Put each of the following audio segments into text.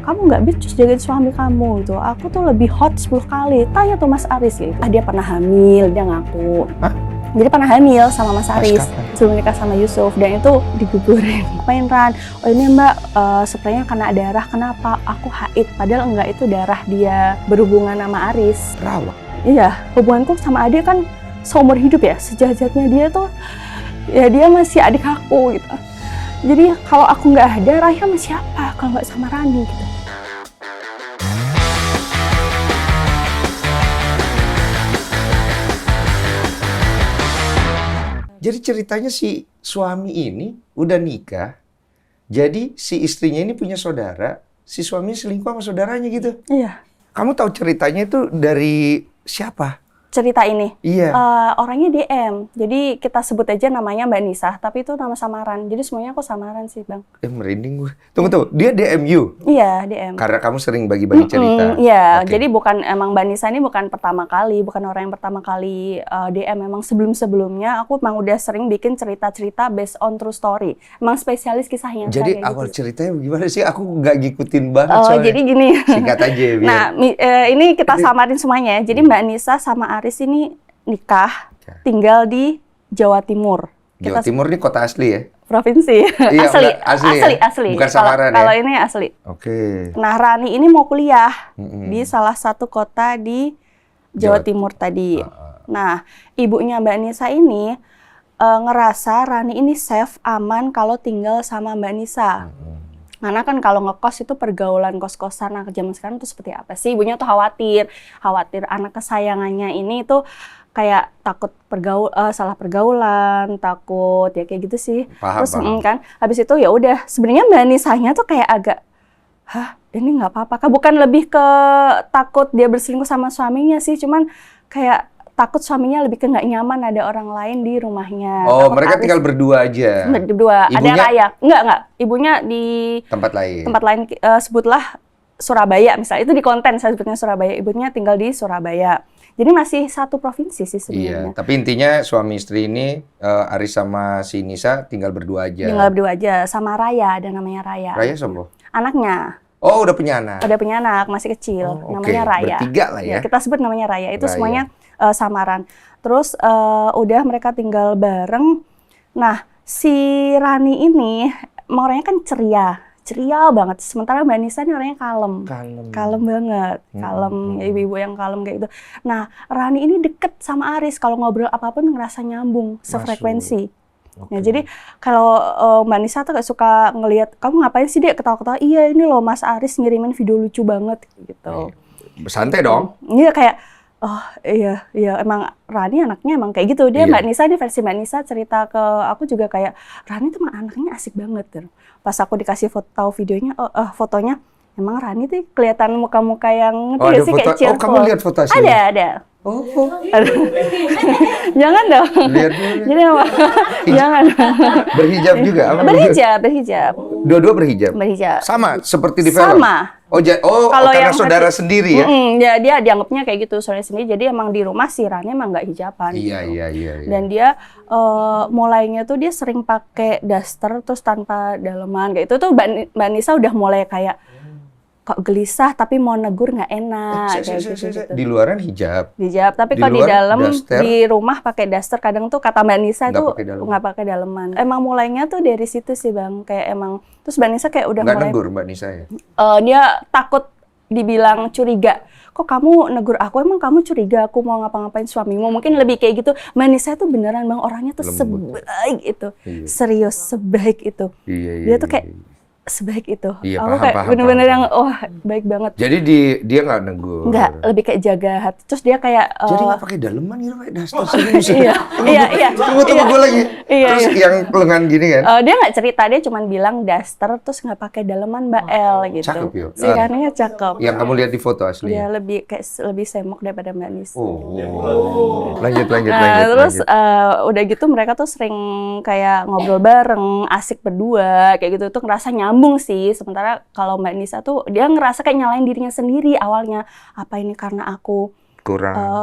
kamu nggak becus jagain suami kamu gitu. Aku tuh lebih hot 10 kali. Tanya tuh Mas Aris gitu. Dia pernah hamil, dia ngaku. Hah? Jadi pernah hamil sama Mas Aris kapan? sebelum nikah sama Yusuf, dan itu digugurin. Apain Ran? Oh ini Mbak, sepertinya kena darah. Kenapa? Aku haid. Padahal enggak, itu darah dia berhubungan sama Aris. Perawat. Iya, hubunganku sama Ade kan seumur hidup ya. Sejahatnya dia tuh, ya dia masih adik aku gitu. Jadi kalau aku nggak ada, Raya sama siapa kalau nggak sama Rani gitu. Jadi ceritanya si suami ini udah nikah, jadi si istrinya ini punya saudara, si suaminya selingkuh sama saudaranya gitu. Iya. Kamu tahu ceritanya itu dari siapa? Cerita ini, Iya. orangnya DM, jadi kita sebut aja namanya Mbak Nisa, tapi itu nama samaran, jadi semuanya aku samaran sih Bang. Merinding gue. Tunggu, dia DM you? Iya, DM. Karena kamu sering bagi-bagi cerita? Iya, Oke. jadi bukan, emang Mbak Nisa ini bukan pertama kali, bukan orang yang pertama kali DM, memang sebelum-sebelumnya aku emang udah sering bikin cerita-cerita based on true story, emang spesialis kisah nyata. Jadi kayak awal gitu. ceritanya gimana sih? Aku nggak ngikutin banget Oh, soalnya. jadi gini. Singkat aja biar. Nah, ini kita samarin semuanya. Jadi Mbak Nisa sama Aris ini nikah, tinggal di Jawa Timur. Jawa Timur ini kota asli ya? Provinsi. Iya, asli, asli ya? asli. Bukan samaran ya? Kalau ini asli. Oke. Nah, Rani ini mau kuliah di salah satu kota di Jawa Timur tadi. Nah, ibunya Mbak Nisa ini ngerasa Rani ini safe, aman kalau tinggal sama Mbak Nisa. Karena kan kalau ngekos itu pergaulan kos-kosan anak zaman sekarang tuh seperti apa sih? Ibunya tuh khawatir anak kesayangannya ini tuh kayak takut salah pergaulan, takut ya kayak gitu sih. Paham, Terus paham. kan habis itu ya udah, sebenarnya Mbak Nisanya tuh kayak agak, hah ini nggak apa-apa kah? Bukan lebih ke takut dia berselingkuh sama suaminya sih, cuman kayak takut suaminya lebih ke nggak nyaman ada orang lain di rumahnya. Oh, Takut mereka Aris tinggal berdua aja? berdua. Ada Ibunya Raya. Enggak. Ibunya di tempat lain? tempat lain, sebutlah Surabaya misalnya. Itu di konten saya sebutnya Surabaya. Ibunya tinggal di Surabaya. Jadi masih satu provinsi sih Iya, sebenarnya. tapi intinya suami istri ini, Aris sama si Nisa tinggal berdua aja? Tinggal berdua aja. Sama Raya, ada namanya Raya. Raya siapa? Anaknya. Oh, udah punya anak? Ada punya anak, masih kecil. Oh, namanya oke. Raya. Bertiga lah ya? Kita sebut namanya Raya. Itu Raya. semuanya samaran. Terus udah mereka tinggal bareng. Nah, si Rani ini orangnya kan ceria banget. Sementara Mbak Nisa ini orangnya kalem banget, ya, ibu-ibu yang kalem kayak gitu. Nah, Rani ini deket sama Aris, kalau ngobrol apapun ngerasa nyambung, sefrekuensi. Okay. Ya, jadi kalau Mbak Nisa tuh gak suka ngelihat, kamu ngapain sih Dek ketawa-ketawa? Iya ini loh Mas Aris ngirimin video lucu banget gitu. Santai dong. Iya kayak, oh iya emang Rani anaknya emang kayak gitu. Dia Iya. Mbak Nisa, ini versi Mbak Nisa cerita ke aku juga kayak, Rani tuh anaknya asik banget. Pas aku dikasih tahu videonya, fotonya, emang Rani tuh kelihatan muka-muka yang Oh, ada sih foto. kayak cheerful. Oh, kamu lihat foto aslinya? Ada. Oh, Jangan dong. lihat dulu. Jadi apa? Jangan. Berhijab juga? Apa? Berhijab. Dua-dua berhijab? Berhijab. Sama seperti di film? Sama. Kalau karena yang saudara sendiri ya? Ya dia dianggapnya kayak gitu, saudara sendiri. Jadi emang di rumah si Rani emang nggak hijaban. Iya. Dan dia mulainya tuh dia sering pakai daster terus tanpa daleman kayak itu tuh Mbak Nisa udah mulai kayak kok gelisah tapi mau negur nggak enak kayak gitu. Di luaran hijab. Tapi Di kalau di luar dalam daster. di rumah pakai daster, kadang tuh kata Mbak Nisa Nggak tuh pakai daleman. nggak pakai daleman. Emang mulainya tuh dari situ sih Bang, kayak emang terus Mbak Nisa kayak udah Nggak mulai negur Mbak Nisa ya? dia takut dibilang curiga. Kok kamu negur aku, emang kamu curiga aku mau ngapa-ngapain suamimu? Mungkin lebih kayak gitu. Mbak Nisa tuh beneran Bang, orangnya tuh Lembut. sebaik itu. Iya. Serius, sebaik itu. Iya. Dia tuh kayak sebaik itu. Iya, aku paham, kayak paham, bener-bener paham. yang wah baik banget. Jadi dia nggak negur? Enggak, lebih kayak jaga hati. Terus dia kayak Jadi nggak pakai daleman gitu, pakai daster serius? Iya. Tunggu gue lagi. Iya, Terus yang lengan gini kan? dia nggak cerita, dia cuma bilang daster terus nggak pakai daleman Mbak L gitu. Cakep ya? Si Raninya cakep. Yang kamu lihat di foto Dia aslinya? lebih semok daripada Mbak Nisa. Oh. Lanjut. Terus udah gitu mereka tuh sering kayak ngobrol bareng, asik berdua kayak gitu tuh ngerasa nyambung sih. Sementara kalau Mbak Nisa tuh dia ngerasa kayak nyalain dirinya sendiri awalnya. Apa ini karena aku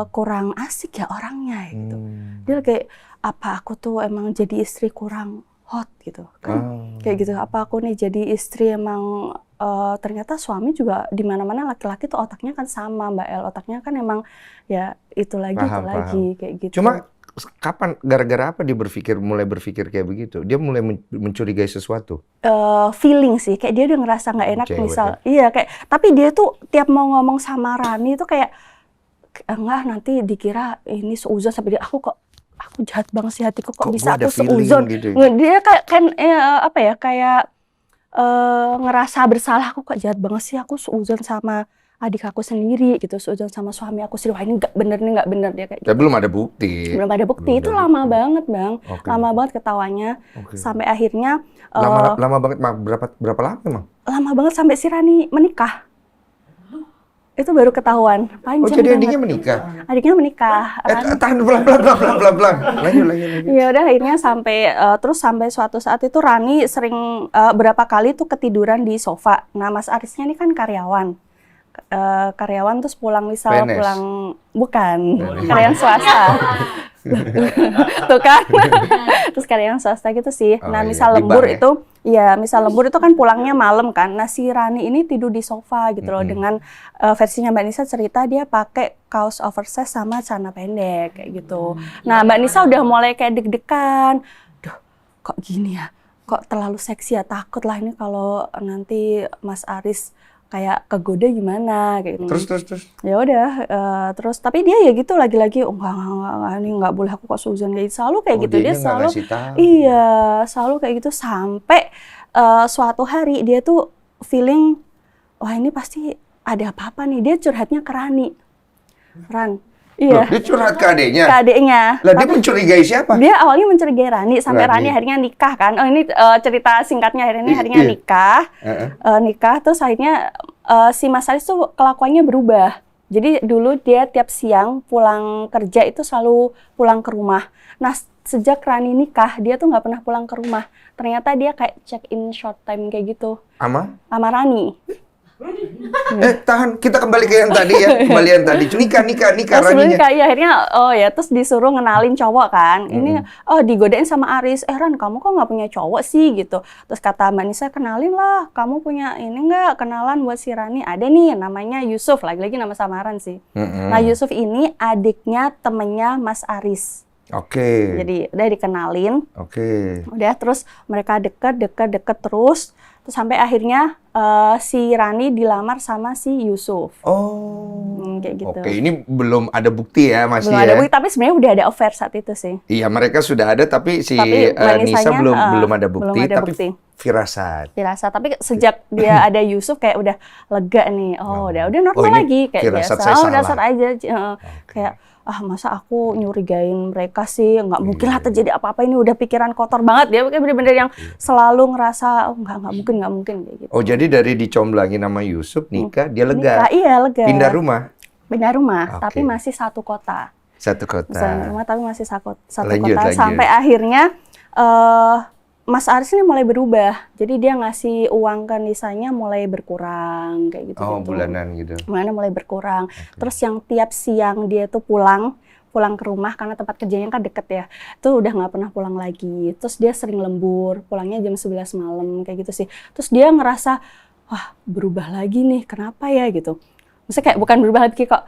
kurang asik ya orangnya gitu. Dia kayak apa aku tuh emang jadi istri kurang hot gitu kan. Kayak gitu, apa aku nih jadi istri emang ternyata suami juga di mana-mana laki-laki tuh otaknya kan sama Mbak El, otaknya kan emang ya itu lagi kayak gitu. Cuma kapan, gara-gara apa dia mulai berpikir kayak begitu? Dia mulai mencurigai sesuatu? Feeling sih, kayak dia udah ngerasa nggak enak Cewek, misal, iya kayak, tapi dia tuh tiap mau ngomong sama Rani tuh kayak, enggak nanti dikira ini seuzon sampai dia, aku jahat banget sih hatiku kok bisa ada aku feeling seuzon. gitu. Dia kayak apa ya, kayak ngerasa bersalah, aku kok jahat banget sih aku seuzon sama adik aku sendiri gitu, seuzon sama suami aku sendiri. Wah ini nggak bener dia kayak gitu. Tapi belum ada bukti. Belum ada bukti, itu lama banget Bang. Oke. Lama banget ketawanya. Sampai akhirnya Lama banget, berapa lama emang? lama banget sampai si Rani menikah. Itu baru ketahuan. Panjang jadi banget. adiknya menikah? Adiknya menikah. Tahan, pelan. Lanjut. Ya udah akhirnya sampai suatu saat itu Rani sering berapa kali tuh ketiduran di sofa. Nah Mas Arisnya ini kan karyawan. Karyawan terus pulang PNS? Bukan, karyawan swasta. Tuh kan. Terus karyawan swasta gitu sih. Nah, misal lembur itu, misal lembur itu kan pulangnya malam kan. Nah, si Rani ini tidur di sofa gitu loh, dengan versinya Mbak Nisa cerita dia pakai kaos oversize sama celana pendek kayak gitu. Nah, Mbak Nisa udah mulai kayak deg-degan. Duh, kok gini ya? Kok terlalu seksi ya? Takut lah ini kalau nanti Mas Aris kayak kegoda gimana kayak gitu. Terus. Ya udah, terus tapi dia ya gitu lagi-lagi, enggak, ini nggak boleh aku kok seuzon kayak gitu. Selalu kayak gitu dia selalu. Iya, selalu kayak gitu sampai suatu hari dia tuh feeling, wah ini pasti ada apa-apa nih. Dia curhatnya ke Rani. Iya. Loh, dia curhat ke adeknya? Ke adeknya. Lah dia mencurigai siapa? Dia awalnya mencurigai Rani, sampai Rani akhirnya nikah kan. Oh ini cerita singkatnya, akhirnya nikah. Nikah, terus akhirnya si Mas Aris tuh kelakuannya berubah. Jadi dulu dia tiap siang pulang kerja itu selalu pulang ke rumah. Nah sejak Rani nikah, dia tuh nggak pernah pulang ke rumah. Ternyata dia kayak check in short time kayak gitu. Sama Rani. Tahan, kita kembali ke yang tadi ya, kembalian tadi. Nikah Raninya. Iya, akhirnya terus disuruh ngenalin cowok kan. Ini digodain sama Aris. Ran, kamu kok nggak punya cowok sih gitu. Terus kata Mbak Nisa, kenalin lah. Kamu punya ini nggak kenalan buat si Rani? Ada nih, namanya Yusuf. Lagi-lagi nama samaran sih. Nah Yusuf ini adiknya temennya Mas Aris. Oke. Jadi udah dikenalin. Oke. Udah terus mereka deket terus. Terus sampai akhirnya si Rani dilamar sama si Yusuf. Kayak gitu. Oke, ini belum ada bukti ya masih. Belum ada bukti, tapi sebenarnya udah ada affair saat itu sih. Iya, mereka sudah ada, tapi si Nisa belum ada bukti, tapi firasat. Tapi sejak dia ada Yusuf kayak udah lega nih. Udah normal lagi kayak biasa. Dasar aja. Kayak masa aku nyurigain mereka sih, nggak mungkin lah terjadi apa-apa, ini udah pikiran kotor banget. Dia bener-bener yang selalu ngerasa nggak mungkin kayak gitu. Jadi dari dicomblangin nama Yusuf, nikah, dia lega. Iya, lega. Pindah rumah, tapi masih satu kota. Rumah tapi masih satu kota. Sampai akhirnya Mas Aris ini mulai berubah. Jadi dia ngasih uang ke Nisanya mulai berkurang kayak gitu. Bulanan gitu. Bulannya mulai berkurang. Terus yang tiap siang dia tuh pulang ke rumah karena tempat kerjanya kan deket ya. Tuh udah nggak pernah pulang lagi. Terus dia sering lembur, pulangnya jam 11 malam kayak gitu sih. Terus dia ngerasa, wah berubah lagi nih, kenapa ya gitu. Maksudnya kayak bukan berubah lagi kok.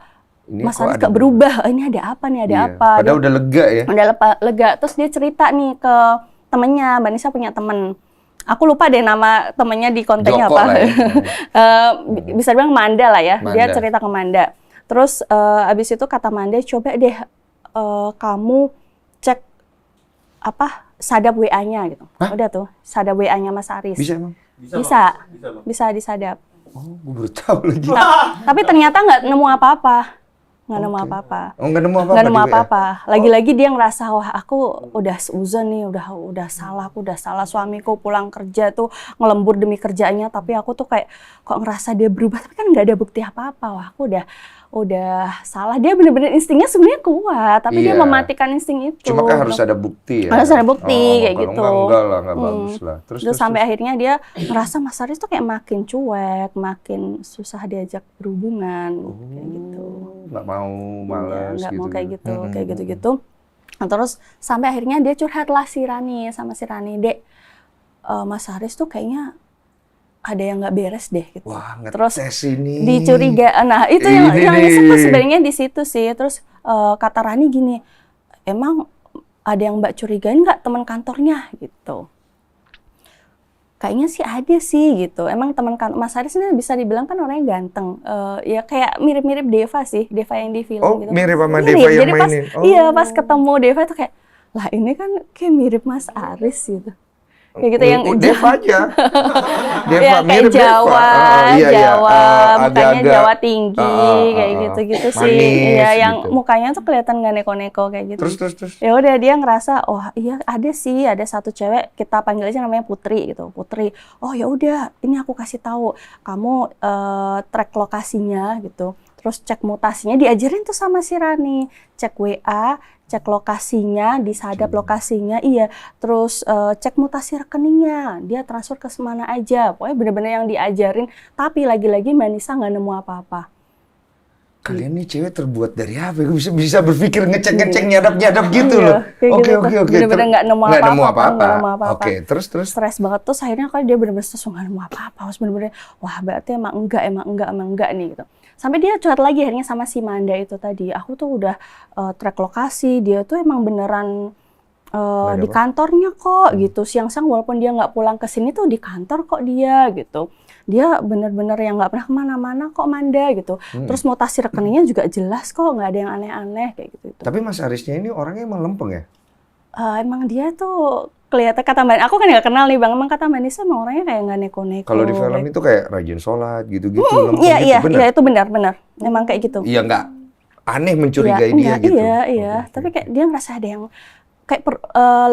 Mas Aris kok berubah, ini ada apa nih, apa. Padahal udah lega ya. Udah lega. Terus dia cerita nih ke temennya, Mbak Nisa punya temen. Aku lupa deh nama temennya di kontennya Joko apa. Lah ya. Bisa bilang Manda lah ya. Manda. Dia cerita ke Manda. Terus abis itu kata Manda, coba deh kamu cek sadap WA-nya gitu. Udah tuh, sadap WA-nya Mas Aris. Bisa emang? Bisa disadap. Gue baru tahu lagi. Tapi ternyata nggak nemu apa-apa. Nggak nemu apa-apa. Lagi-lagi dia ngerasa, wah aku udah seuzon nih, udah salah suamiku pulang kerja tuh ngelembur demi kerjanya, tapi aku tuh kayak kok ngerasa dia berubah, tapi kan nggak ada bukti apa-apa. Wah aku udah salah. Dia bener-bener instingnya sebenarnya kuat, tapi dia mematikan insting itu. Cuma kan harus ada bukti ya. Harus ada bukti kayak gitu. Enggak lah, nggak bagus lah. Terus sampai akhirnya dia ngerasa Mas Aris tuh kayak makin cuek, makin susah diajak berhubungan kayak gitu. Nggak mau, malas nggak gitu. mau kayak gitu, kayak gitu-gitu. Nah, terus sampai akhirnya dia curhat lah sama si Rani, Dek, Mas Aris tuh kayaknya ada yang nggak beres deh gitu. Wah, Terus ngetes ini. dicuriga. Nah, itu yang Ini nyesek tuh nih. sebenarnya di situ sih. Terus kata Rani gini, emang ada yang Mbak curigain nggak teman kantornya gitu? Kayaknya sih ada sih gitu. Emang teman kan Mas Haris ini bisa dibilang kan orangnya ganteng. Ya kayak mirip-mirip Deva sih, Deva yang di film Oh, gitu. mirip sama Deva yang Jadi pas mainin. Oh. iya pas ketemu Deva tuh kayak, lah ini kan kayak mirip Mas Haris gitu. Kayak gitu yang Deva aja. Deva ya kayak mirip Jawa, Deva. Iya, iya. Jawa, mukanya Agak-agak Jawa tinggi, kayak gitu-gitu sih. manis Iya, yang gitu. mukanya tuh kelihatan nggak neko-neko kayak gitu. Terus. Ya udah dia ngerasa, oh iya ada sih, ada satu cewek kita panggil aja namanya Putri gitu, Putri. Oh ya udah, ini aku kasih tahu, kamu track lokasinya gitu. Terus cek mutasinya diajarin tuh sama si Rani, cek WA, cek lokasinya, disadap lokasinya, iya. Terus cek mutasi rekeningnya, dia transfer ke mana aja. Pokoknya bener-bener yang diajarin. Tapi lagi-lagi Mbak Nisa nggak nemu apa-apa. Kalian nih cewek terbuat dari apa? Bisa berpikir ngecek nyadap gitu Iya, loh. kayak Oke. gitu. Bener-bener nggak nemu Nggak nemu apa-apa. apa-apa. Oke, terus. Stres banget tuh. Akhirnya kalau dia bener-bener stres nggak nemu apa-apa. Harus bener-bener, wah berarti emang enggak nih gitu. Sampai dia curhat lagi akhirnya sama si Manda itu tadi. Aku tuh udah track lokasi, dia tuh emang beneran di kantornya kok gitu. Siang-siang walaupun dia nggak pulang ke sini tuh di kantor kok dia gitu. Dia bener-bener yang nggak pernah kemana-mana kok Manda gitu. Terus mutasi rekeningnya juga jelas kok, nggak ada yang aneh-aneh kayak gitu. Tapi Mas Harisnya ini orangnya emang lempeng ya? Emang dia tuh kelihatan, kata Mbak, aku kan nggak kenal nih Bang, emang kata Mbak Nisa emang orangnya kayak nggak neko-neko. Kalau di film itu kayak rajin sholat gitu-gitu, lempeng gitu, Iya, bener? iya itu benar. Emang kayak gitu. Iya, nggak aneh mencurigai dia enggak, gitu? Iya. Oke. Tapi kayak dia ngerasa ada yang kayak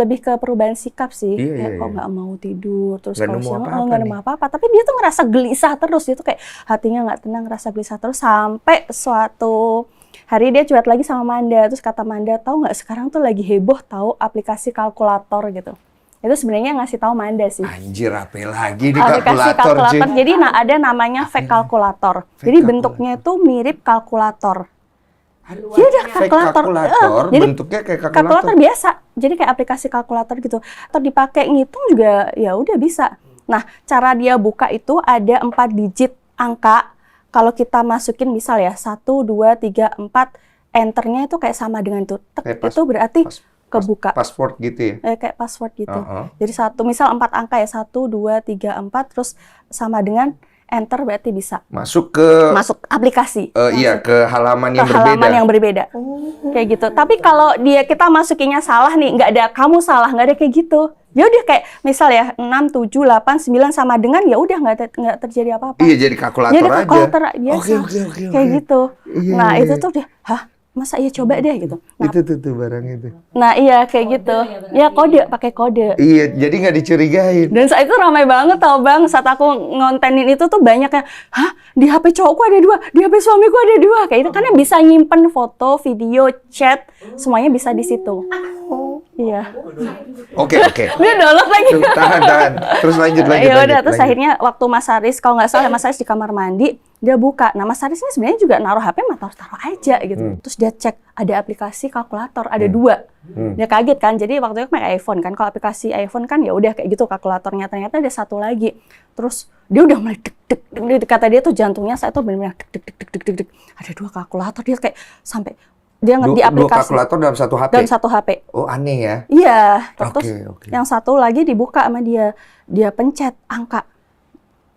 lebih ke perubahan sikap sih. Iya, Kayak kok nggak mau tidur, terus Nggak kalau nemu siang apa-apa nggak nemu apa-apa. Tapi dia tuh ngerasa gelisah terus, dia tuh kayak hatinya nggak tenang, ngerasa gelisah terus sampai suatu hari dia curhat lagi sama Manda. Terus kata Manda, tahu nggak sekarang tuh lagi heboh tahu aplikasi kalkulator gitu. Itu sebenarnya ngasih tahu Manda sih. Anjir, apa lagi di Aplikasi kalkulator, kalkulator. cuy? Jadi ada namanya fake kalkulator. Fake Jadi kalkulator. bentuknya itu mirip kalkulator. Aduh, Iya udah fake kalkulator. Jadi bentuknya kayak kalkulator kalkulator. biasa. Jadi kayak aplikasi kalkulator gitu. Atau dipakai ngitung juga ya udah bisa. Nah, cara dia buka itu ada 4 digit angka. Kalau kita masukin misal ya 1, 2, 3, 4, enternya itu kayak sama dengan itu. Tek, itu berarti kebuka. Password gitu ya? Kayak password gitu. Jadi misal 4 angka ya, 1, 2, 3, 4, terus sama dengan enter berarti bisa. Masuk aplikasi. Iya, ke halaman yang ke berbeda. halaman yang berbeda. Kayak gitu. Tapi kalau kita masukinnya salah nih, nggak ada kamu salah, nggak ada kayak gitu. Ya udah kayak misal ya 6, 7, 8, 9 sama dengan ya udah nggak terjadi apa-apa. Iya, jadi kalkulator jadi aja. kalkulator biasa. Oke. Kayak gitu. Iya, nah, iya, itu iya. tuh dia, masa iya coba deh gitu. Nah, Itu tuh barang itu. nah iya kayak gitu. Ya kode, pakai kode. Iya, jadi nggak dicurigain. Dan saat itu ramai banget tau Bang, saat aku ngontenin itu tuh banyak yang, di HP cowokku ada 2, di HP suamiku ada 2. Kayak itu karena bisa nyimpen foto, video, chat, semuanya bisa di situ. Iya. Oke. Dia download lagi. Tahan. Terus lanjut. Ya udah, terus akhirnya waktu Mas Haris, kalau nggak salah Mas Haris di kamar mandi, dia buka. Nah, Mas Haris ini sebenarnya juga naruh HP mah taruh aja gitu. Terus dia cek ada aplikasi kalkulator, ada 2. Dia kaget kan. Jadi waktu itu pakai iPhone kan. Kalau aplikasi iPhone kan ya udah kayak gitu kalkulatornya. Ternyata ada 1 lagi. Terus dia udah mulai deg-deg. Kata dia tuh jantungnya saya tuh benar-benar deg-deg. Ada 2 kalkulator, dia kayak sampai dia ngerti aplikasi. 2 kalkulator dalam 1 HP? Dalam 1 HP. Oh, aneh ya? Iya. Terus Oke. yang 1 lagi dibuka sama dia. Dia pencet angka.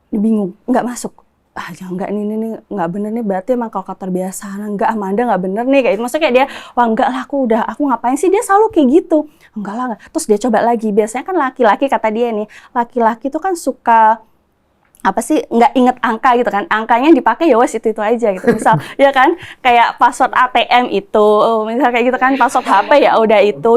Dia bingung, nggak masuk. Jangan, ini nggak bener nih, berarti emang kalkulator biasa. Enggak, Amanda nggak bener nih. Kayak maksudnya kayak dia, wah enggak lah, aku ngapain sih, dia selalu kayak gitu. Enggak lah. Terus dia coba lagi. Biasanya kan laki-laki, kata dia nih, laki-laki tuh kan suka apa sih, nggak inget angka gitu kan, angkanya dipakai ya wes itu aja gitu. Misal ya kan kayak password ATM itu, misal kayak gitu kan, password HP ya udah itu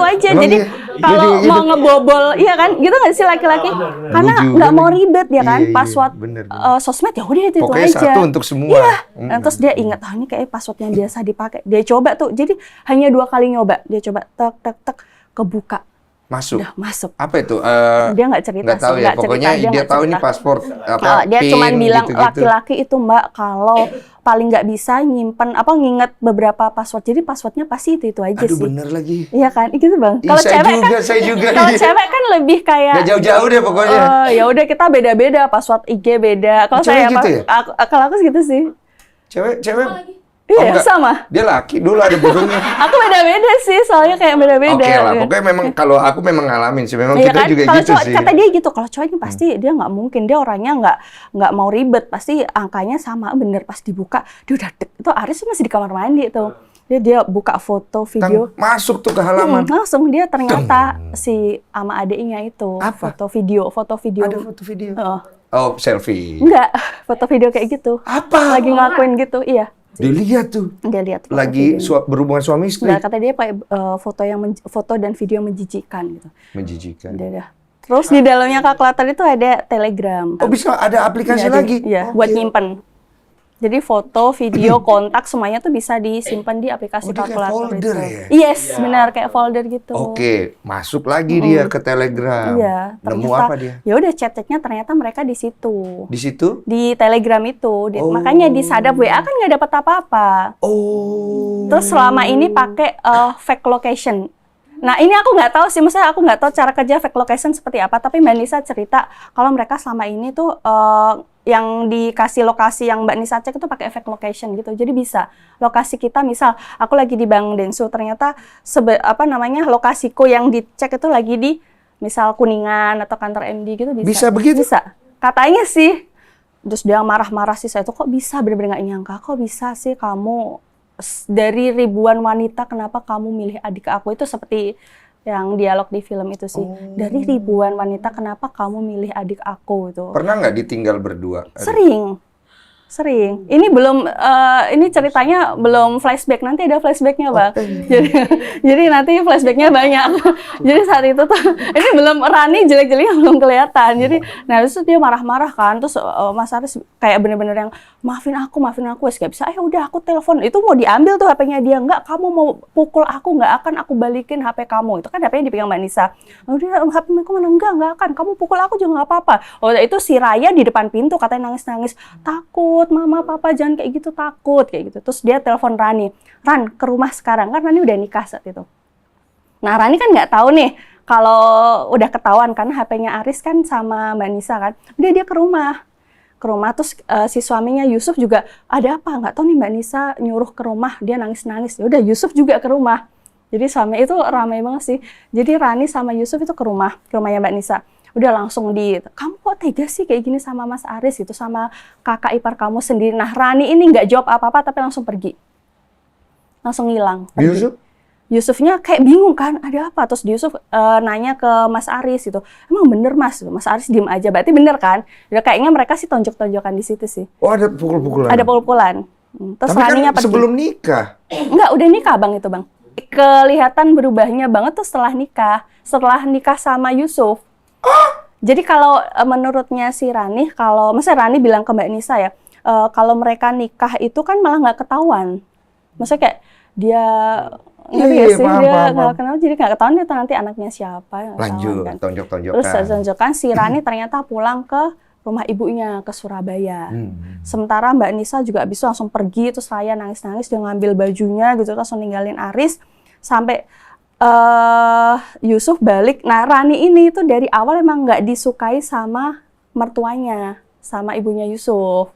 aja. Emang jadi kalau jadi mau ngebobol iya kan gitu nggak sih laki-laki, karena nggak mau ribet ya kan. Iya, Password bener. sosmed ya udah itu Pokoknya aja. satu untuk semua. Iya. Nah, terus dia ingat, ini kayak password yang biasa dipakai. Dia coba tuh, jadi hanya 2 kali nyoba. Dia coba tek kebuka. Masuk. Udah masuk. Apa itu? Dia nggak cerita Nggak tahu sih, ya. nggak Pokoknya cerita, dia nggak tahu ini cerita. paspor apa? Dia PIN, cuma bilang gitu-gitu. laki-laki itu Mbak kalau paling nggak bisa nyimpen nginget beberapa password. Jadi passwordnya pasti itu aja Aduh, sih. bener lagi. Iya kan? Gitu Bang. Ih, Kalau saya cewek juga, kan saya juga. kalau cewek kan lebih kayak Nggak jauh-jauh deh pokoknya. ya udah kita beda-beda, password IG beda. Kalau Cewek saya gitu ya? kalau aku gitu sih. Cewek. Iya, enggak. sama. Dia laki dulu ada burungnya. Aku beda-beda sih, soalnya kayak beda-beda. Oke lah, pokoknya memang kalau aku memang ngalamin sih, memang Iya kita kan? juga Kalau gitu cowok, sih. kata dia gitu, kalau cowok ini pasti dia nggak mungkin, dia orangnya nggak mau ribet, pasti angkanya sama bener pas dibuka, dia udah itu Aris masih di kamar mandi tuh. Dia buka foto, video. Masuk tuh ke halaman. Langsung dia ternyata si ama adiknya itu Apa? foto video. Ada foto video. Heeh. Oh, selfie. Enggak, foto video kayak gitu. Apa? Lagi ngelakuin gitu, iya. Dilihat tuh. Dia lihat foto Lagi videonya. berhubungan suami istri. Nggak, kata dia pakai foto dan video menjijikan gitu. Menjijikan. Udah. Terus di dalamnya kalkulator itu ada Telegram. Oh, bisa ada aplikasi lagi? Iya, Oke. buat nyimpen. Jadi foto, video, kontak semuanya tuh bisa disimpan di aplikasi Oh, dia kayak kalkulator folder itu. ya? Yes, benar kayak folder gitu. Oke, masuk lagi dia ke Telegram. Iya, Nemu ternyata apa dia? ya udah chat-chatnya ternyata mereka di situ. Di situ? Di Telegram itu. Oh. Makanya di Sadap WA kan nggak dapat apa-apa. Oh. Terus selama ini pakai fake location. Nah ini aku nggak tahu sih, maksudnya aku nggak tahu cara kerja fake location seperti apa. Tapi Mbak Nisa cerita kalau mereka selama ini tuh yang dikasih lokasi yang Mbak Nisa cek itu pakai fake location gitu. Jadi bisa lokasi kita, misal aku lagi di Bank Densu, ternyata lokasiku yang dicek itu lagi di misal Kuningan atau kantor MD gitu bisa. Bisa begitu? Bisa. Katanya sih. Terus dia marah-marah sih, saya tuh kok bisa, bener-bener nggak nyangka, kok bisa sih kamu dari ribuan wanita kenapa kamu milih adik aku, itu seperti yang dialog di film itu sih. Dari ribuan wanita kenapa kamu milih adik aku itu. Pernah nggak ditinggal berdua? Sering. Ini belum ini ceritanya belum flashback, nanti ada flashbacknya Bang. Jadi nanti flashbacknya banyak. Jadi saat itu tuh ini belum Rani jelek-jeleknya belum kelihatan. Jadi terus dia marah-marah kan, terus Mas Aris kayak bener-bener yang maafin aku, wes gak bisa. Udah aku telepon. Itu mau diambil tuh HP-nya dia. Enggak, kamu mau pukul aku, nggak akan aku balikin HP kamu. Itu kan HP-nya dipegang Mbak Nisa. Udah HP aku mana enggak akan. Kamu pukul aku juga nggak apa-apa. Oh itu si Raya di depan pintu katanya nangis-nangis. Takut, mama, papa jangan kayak gitu, takut kayak gitu. Terus dia telepon Rani. Ran, ke rumah sekarang. Kan Rani udah nikah saat itu. Nah Rani kan nggak tahu nih kalau udah ketahuan karena HP-nya Aris kan sama Mbak Nisa kan. Udah dia ke rumah. Terus si suaminya Yusuf juga ada apa nggak tahu nih, Mbak Nisa nyuruh ke rumah, dia nangis-nangis. Ya udah Yusuf juga ke rumah. Jadi suami itu ramai banget sih. Jadi Rani sama Yusuf itu ke rumahnya Mbak Nisa. Udah langsung kamu kok tega sih kayak gini sama Mas Aris gitu, sama kakak ipar kamu sendiri. Nah Rani ini nggak jawab apa-apa tapi langsung pergi. Langsung hilang. Yusuf? Yusufnya kayak bingung kan, ada apa? Terus Yusuf nanya ke Mas Aris gitu, emang bener Mas? Mas Aris diem aja, berarti bener kan? Udah kayaknya mereka sih tonjok-tonjokan di situ sih. Oh ada pukul-pukulan? Ada pukul-pukulan. Terus tapi Raninya kan pergi. sebelum nikah? Enggak, udah nikah Bang itu Bang. Kelihatan berubahnya banget tuh setelah nikah sama Yusuf. Jadi kalau menurutnya si Rani, maksudnya Rani bilang ke Mbak Nisa ya, kalau mereka nikah itu kan malah nggak ketahuan. Maksudnya kayak dia dia nggak kenal, jadi nggak ketahuan dia nanti anaknya siapa. Lanjut, kan. tonjok-tonjokan. Terus tonjokan si Rani ternyata pulang ke rumah ibunya ke Surabaya. Sementara Mbak Nisa juga abis itu langsung pergi, terus Raya nangis-nangis, dia ngambil bajunya gitu, langsung ninggalin Aris sampai Yusuf balik. Nah Rani ini tuh dari awal emang nggak disukai sama mertuanya, sama ibunya Yusuf.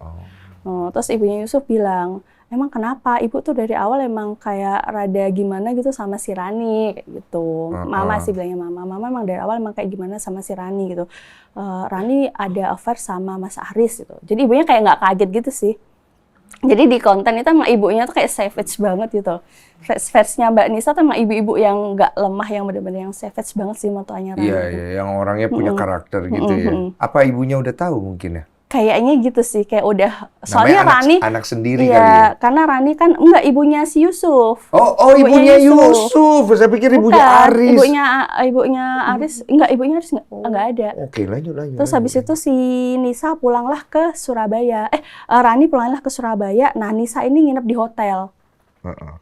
Terus ibunya Yusuf bilang, emang kenapa? Ibu tuh dari awal emang kayak rada gimana gitu sama si Rani kayak gitu. Mama sih bilangnya mama emang dari awal emang kayak gimana sama si Rani gitu. Rani ada affair sama Mas Aris gitu. Jadi ibunya kayak nggak kaget gitu sih. Jadi di konten itu emang ibunya tuh kayak savage banget gitu. Versi-nya Mbak Nisa tuh emang ibu-ibu yang nggak lemah, yang bener-bener yang savage banget sih mertuanya Rani. Iya, yang orangnya punya karakter gitu ya. Apa ibunya udah tahu mungkin ya? Kayaknya gitu sih, kayak udah. Soalnya Rani anak sendiri iya, kali ya. karena Rani kan enggak ibunya si Yusuf. Oh ibunya Yusuf. Saya pikir ibunya Aris. Ibunya Aris, ibunya Aris enggak ada. Oke, lanjut. Terus habis itu si Nisa pulanglah ke Surabaya. Rani pulanglah ke Surabaya. Nah, Nisa ini nginep di hotel.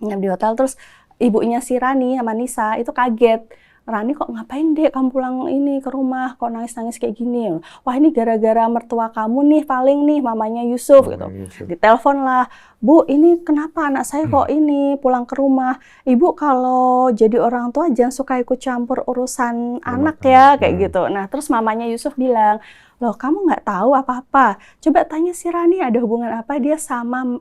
Nginep di hotel, terus ibunya si Rani sama Nisa itu kaget. Rani kok ngapain dek kamu pulang ini ke rumah, kok nangis-nangis kayak gini? Wah ini gara-gara mertua kamu nih paling nih, mamanya Yusuf gitu. Ditelepon lah, Bu ini kenapa anak saya kok ini pulang ke rumah? Ibu kalau jadi orang tua jangan suka ikut campur urusan anak ya, kayak gitu. Nah terus mamanya Yusuf bilang, loh kamu nggak tahu apa-apa, coba tanya si Rani ada hubungan apa dia sama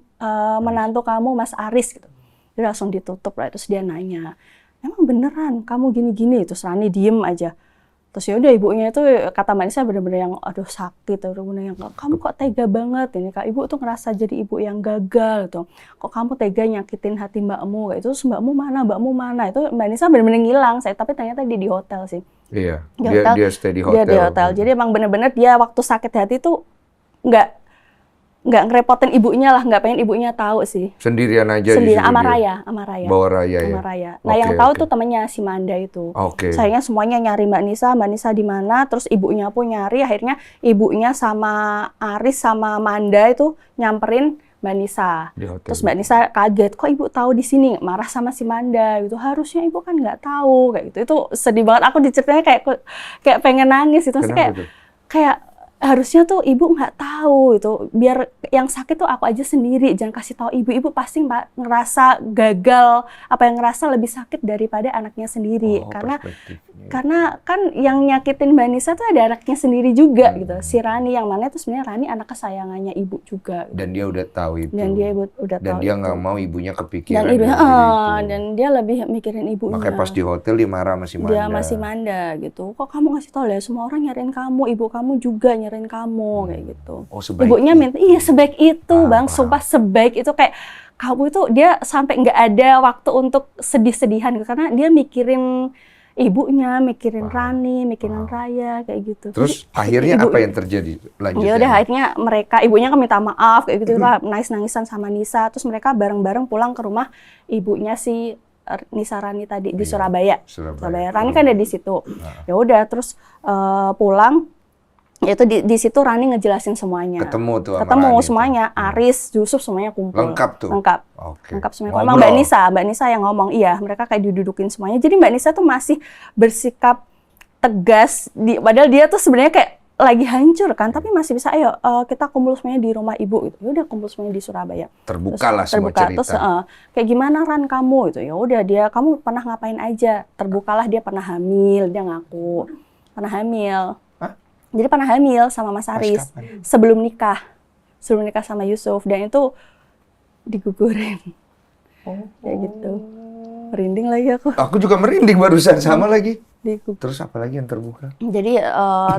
menantu kamu Mas Aris gitu. Dia langsung ditutup lah, terus dia nanya, emang beneran kamu gini-gini? Terus Rani diem aja. Terus ya udah ibunya itu kata Mbak Nisa bener-bener yang aduh sakit, bener-bener yang kamu kok tega banget ini Kak, ibu tuh ngerasa jadi ibu yang gagal gitu. Kok kamu tega nyakitin hati mbakmu kayak itu, terus mbakmu mana? Itu Mbak Nisa bener-bener ngilang saya, tapi ternyata dia di hotel sih. Iya. Dia stay di hotel. Dia di hotel. Jadi emang bener-bener dia waktu sakit hati tuh nggak ngerepotin ibunya lah, nggak pengen ibunya tahu sih. Sendirian aja Sendirian di situ sama dia? Raya. Bawa Raya ya? Sama Raya. Nah yang tahu tuh temennya si Manda itu. Sayangnya semuanya nyari Mbak Nisa di mana, terus ibunya pun nyari, akhirnya ibunya sama Aris sama Manda itu nyamperin Mbak Nisa. Terus Mbak Nisa kaget, kok ibu tahu di sini? Marah sama si Manda gitu. Harusnya ibu kan nggak tahu kayak gitu. Itu sedih banget, aku diceritanya kayak pengen nangis gitu. Kayak harusnya tuh ibu nggak tahu itu, biar yang sakit tuh aku aja sendiri, jangan kasih tahu ibu pasti ngerasa gagal, yang ngerasa lebih sakit daripada anaknya sendiri. Karena kan yang nyakitin Mbak Nisa tuh ada anaknya sendiri juga gitu, si Rani, yang mana itu sebenarnya Rani anak kesayangannya ibu juga gitu. Dan dia udah tahu itu. Dan dia nggak mau ibunya kepikiran. Dan dia lebih mikirin ibunya. Makanya pas di hotel dia marah sama si Manda. Dia masih Manda gitu. Kok kamu ngasih tahu ya, semua orang nyariin kamu, ibu kamu juga nyariin kamu kayak gitu. Ibunya minta, iya sebaik itu Bang, sumpah sebaik itu, kayak kamu itu dia sampai nggak ada waktu untuk sedih-sedihan gitu, karena dia mikirin ibunya, mikirin Rani, mikirin Raya kayak gitu. Terus akhirnya apa yang terjadi lanjutnya? Ya udah akhirnya ibunya kan minta maaf kayak gitu lah, nangis-nangisan sama Nisa, terus mereka bareng-bareng pulang ke rumah ibunya si Nisa Rani tadi di Surabaya. Rani kan ada di situ. Ya udah terus pulang. Itu di situ Rani ngejelasin semuanya. Ketemu semuanya, Aris, Yusuf semuanya kumpul. Lengkap tuh. Lengkap semuanya. Emang Mbak Nisa yang ngomong, iya mereka kayak didudukin semuanya. Jadi Mbak Nisa tuh masih bersikap tegas, padahal dia tuh sebenarnya kayak lagi hancur kan, tapi masih bisa, ayo kita kumpul semuanya di rumah ibu gitu. Ya udah kumpul semuanya di Surabaya. Terbuka lah semua cerita. Terus kayak gimana Ran kamu itu? Ya udah kamu pernah ngapain aja? Terbukalah, dia pernah hamil, dia ngaku pernah hamil. Jadi pernah hamil sama Mas Aris sebelum nikah sama Yusuf, dan itu digugurin. Kayak gitu. Merinding lagi aku. Aku juga merinding barusan sama lagi. Terus apa lagi yang terbuka? Jadi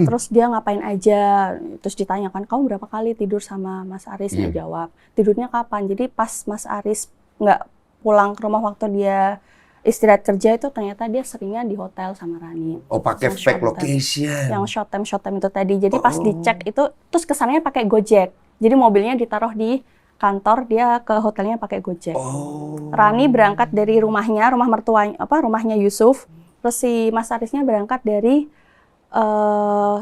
terus dia ngapain aja? Terus ditanyakan, kamu berapa kali tidur sama Mas Aris? Dia jawab, tidurnya kapan? Jadi pas Mas Aris nggak pulang ke rumah waktu dia istirahat kerja itu, ternyata dia seringnya di hotel sama Rani. Oh, pakai fake location. Yang short time itu tadi. Jadi pas dicek itu, terus kesannya pakai Gojek. Jadi mobilnya ditaruh di kantor, dia ke hotelnya pakai Gojek. Rani berangkat dari rumahnya, rumahnya Yusuf. Terus si Mas Arisnya berangkat dari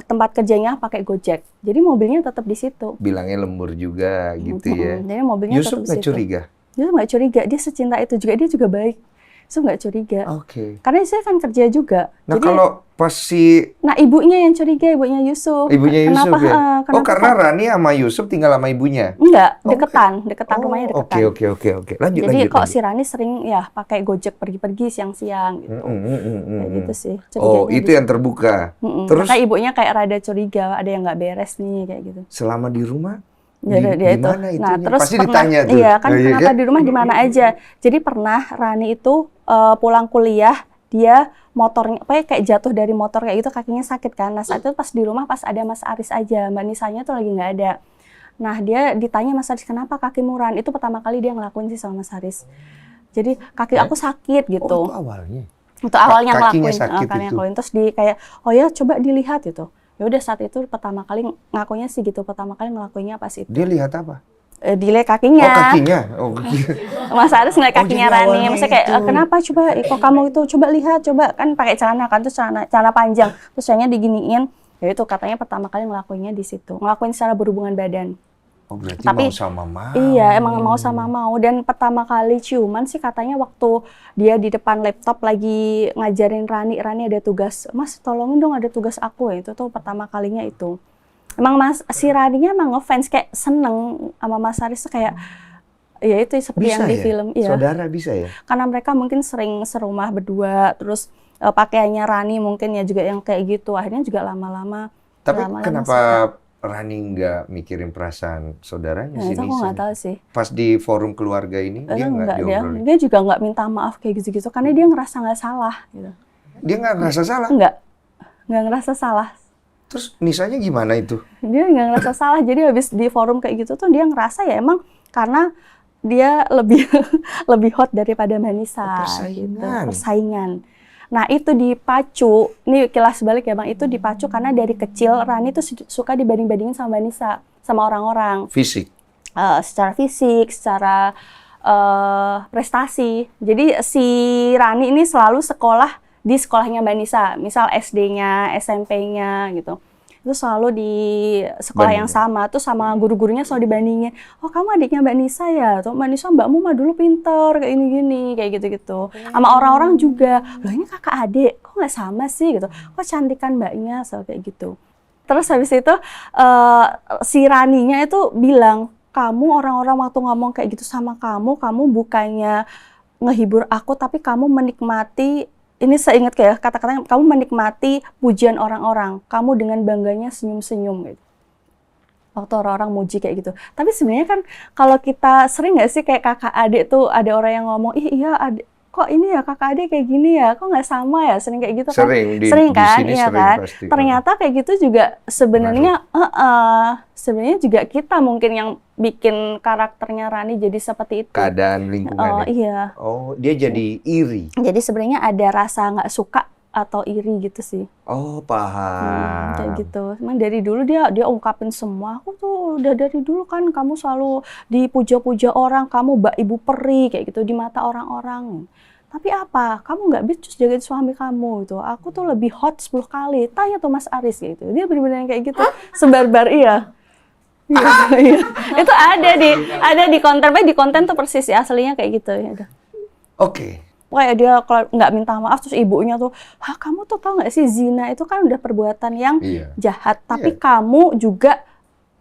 tempat kerjanya pakai Gojek. Jadi mobilnya tetap di situ. Bilangnya lembur juga gitu ya. Jadi mobilnya Yusuf nggak curiga? Yusuf nggak curiga. Dia secinta itu juga. Dia juga baik. Yusuf nggak curiga. Karena saya kan kerja juga. Nah jadi, kalau pas Nah ibunya yang curiga, ibunya Yusuf. Kenapa, ya? Karena Rani sama Yusuf tinggal sama ibunya? Enggak, deketan rumahnya deketan. Oke. Lanjut. Jadi kok si Rani sering ya pakai Gojek pergi-pergi siang-siang gitu. Kayak gitu sih. Itu yang terbuka. Terus maka ibunya kayak rada curiga, ada yang nggak beres nih kayak gitu. Selama di rumah? Gimana itu? Nah, terus pasti ditanya tuh. Iya, kan kenapa di rumah di mana aja. Jadi pernah Rani itu pulang kuliah, dia motornya kayak jatuh dari motor kayak gitu, kakinya sakit kan. Nah, saat itu pas di rumah pas ada Mas Aris aja, Mbak Nisanya tuh lagi nggak ada. Nah, dia ditanya Mas Aris, "Kenapa kakimu Ran?" Itu pertama kali dia ngelakuin sih sama Mas Aris. Jadi, kaki aku sakit gitu. Itu awalnya. Itu awalnya ngelakuin. Terus kayak, "Oh ya, coba dilihat gitu." Ya udah saat itu pertama kali ngakunya sih gitu, pertama kali ngelakuinnya pas itu. Dia lihat apa? Dilihat kakinya. Kakinya. Mas Aris ngeliat kakinya Rani. Maksudnya kayak kenapa coba kok kamu itu coba lihat, coba kan pakai celana kan, terus celana panjang, terus hanya diginiin. Ya itu katanya pertama kali ngelakuinnya di situ. Ngelakuin secara berhubungan badan. Oh, berarti Tapi mau sama mau. iya, emang mau sama mau. Dan pertama kali ciuman sih katanya waktu dia di depan laptop lagi ngajarin Rani ada tugas. Mas, tolongin dong ada tugas aku ya. Itu tuh pertama kalinya itu. Emang si Raninya emang ngefans, kayak seneng sama Mas Aris tuh kayak, ya itu seperti Bisa yang di ya? film. Iya. Saudara bisa ya? Karena mereka mungkin sering serumah berdua, terus pakaiannya Rani mungkin ya juga yang kayak gitu. Akhirnya juga lama-lama Tapi kenapa suka. Rani nggak mikirin perasaan saudaranya Nah, si itu aku Nisa? nggak tahu sih. Pas di forum keluarga ini, dia nggak Enggak, diobrolin? dia juga nggak minta maaf kayak gitu-gitu karena dia ngerasa nggak salah gitu. Dia nggak ngerasa salah? Nggak ngerasa salah. Terus Nisanya gimana itu? Dia nggak ngerasa salah, jadi habis di forum kayak gitu tuh dia ngerasa ya emang karena dia lebih lebih hot daripada Manisa gitu. Persaingan. Persaingan. Nah, itu dipacu, ini kilas balik ya Bang, itu dipacu karena dari kecil Rani tuh suka dibanding-bandingin sama Manisa, sama orang-orang. Fisik. Secara fisik, secara prestasi. Jadi si Rani ini selalu sekolah di sekolahnya Mbak Nisa, misal SD-nya, SMP-nya gitu. Itu selalu di sekolah yang sama, tuh sama guru-gurunya selalu dibandingin. Oh, kamu adiknya Mbak Nisa ya? Tuh Mbak Nisa, mbakmu mah dulu pinter, kayak ini-gini, kayak gitu-gitu. Sama orang-orang juga, loh ini kakak adik, kok nggak sama sih gitu. Kok cantikan mbaknya, selalu kayak gitu. Terus habis itu si Raninya itu bilang, kamu orang-orang waktu ngomong kayak gitu sama kamu bukannya ngehibur aku, tapi kamu menikmati, ini saya ingat kayak kata-kata, kamu menikmati pujian orang-orang, kamu dengan bangganya senyum-senyum gitu. Waktu orang-orang muji kayak gitu. Tapi sebenarnya kan kalau kita sering nggak sih kayak kakak adik tuh ada orang yang ngomong, ih iya adik, kok ini ya kakak adik kayak gini ya, kok nggak sama ya, sering kayak gitu kan? Sering kan, iya kan? Pasti. Ternyata kayak gitu juga sebenarnya, sebenarnya juga kita mungkin yang bikin karakternya Rani jadi seperti itu. Keadaan lingkungannya. Iya. Oh, dia jadi iri. Jadi sebenarnya ada rasa nggak suka atau iri gitu sih. Oh, paham. Kayak gitu. Emang dari dulu dia ungkapin semua. Aku tuh udah dari dulu kan kamu selalu dipuja-puja orang, kamu mbak ibu peri kayak gitu di mata orang-orang. Tapi apa? Kamu nggak becus jagain suami kamu gitu. Aku tuh lebih hot 10 kali. Tanya tuh Mas Aris gitu. Dia benar-benar kayak gitu. Sebarbar iya. Iya. Itu ada di konten, di konten tuh persis ya aslinya kayak gitu ya. Oke. Kayak dia kalau nggak minta maaf terus ibunya tuh, kamu tuh tau nggak sih zina itu kan udah perbuatan yang jahat, tapi kamu juga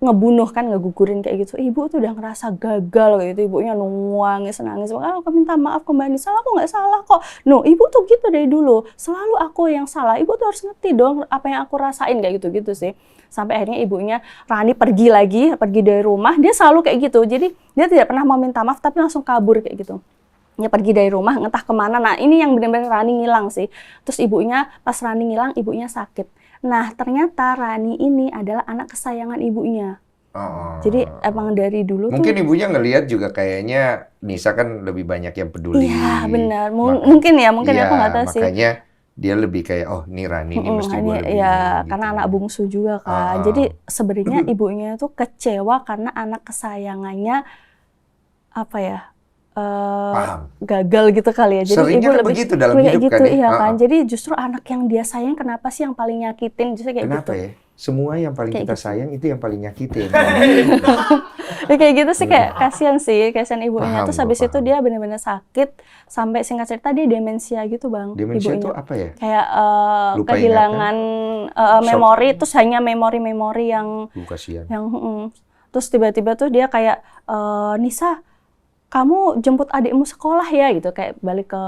ngebunuh kan, ngegugurin kayak gitu. Ibu tuh udah ngerasa gagal kayak gitu, ibunya nangis, aku minta maaf ke Mbak Nisa, aku nggak salah kok. No, ibu tuh gitu dari dulu, selalu aku yang salah. Ibu tuh harus ngerti dong apa yang aku rasain kayak gitu sih. Sampai akhirnya ibunya Rani pergi dari rumah, dia selalu kayak gitu. Jadi dia tidak pernah mau minta maaf tapi langsung kabur kayak gitu. Dia pergi dari rumah, entah kemana. Nah, ini yang benar-benar Rani ngilang sih. Terus ibunya, pas Rani ngilang, ibunya sakit. Nah, ternyata Rani ini adalah anak kesayangan ibunya. Jadi emang dari dulu mungkin ibunya ngelihat juga kayaknya Nisa kan lebih banyak yang peduli. Iya, benar. Mungkin aku nggak tahu sih. Makanya dia lebih kayak, oh ini Rani ini mesti gue lebih. Ya, karena anak bungsu juga kan. Jadi sebenarnya ibunya tuh kecewa karena anak kesayangannya apa ya? Gagal gitu kali ya. Jadi seringnya ibu kan lebih begitu dalam hidup gitu, kan ya. Iya kan. Jadi justru anak yang dia sayang kenapa sih yang paling nyakitin, justru kayak Kenapa gitu. Ya? Semua yang paling kayak kita sayang itu yang paling nyakitin. Ya, kayak gitu sih, kayak kasihan ibunya. Terus habis itu dia benar-benar sakit sampai singkat cerita dia demensia gitu Bang. Demensia ibunya. itu apa ya? Kayak kehilangan memori, terus hanya memori-memori yang kasihan. Terus tiba-tiba tuh dia kayak Nisa, kamu jemput adikmu sekolah ya gitu, kayak balik ke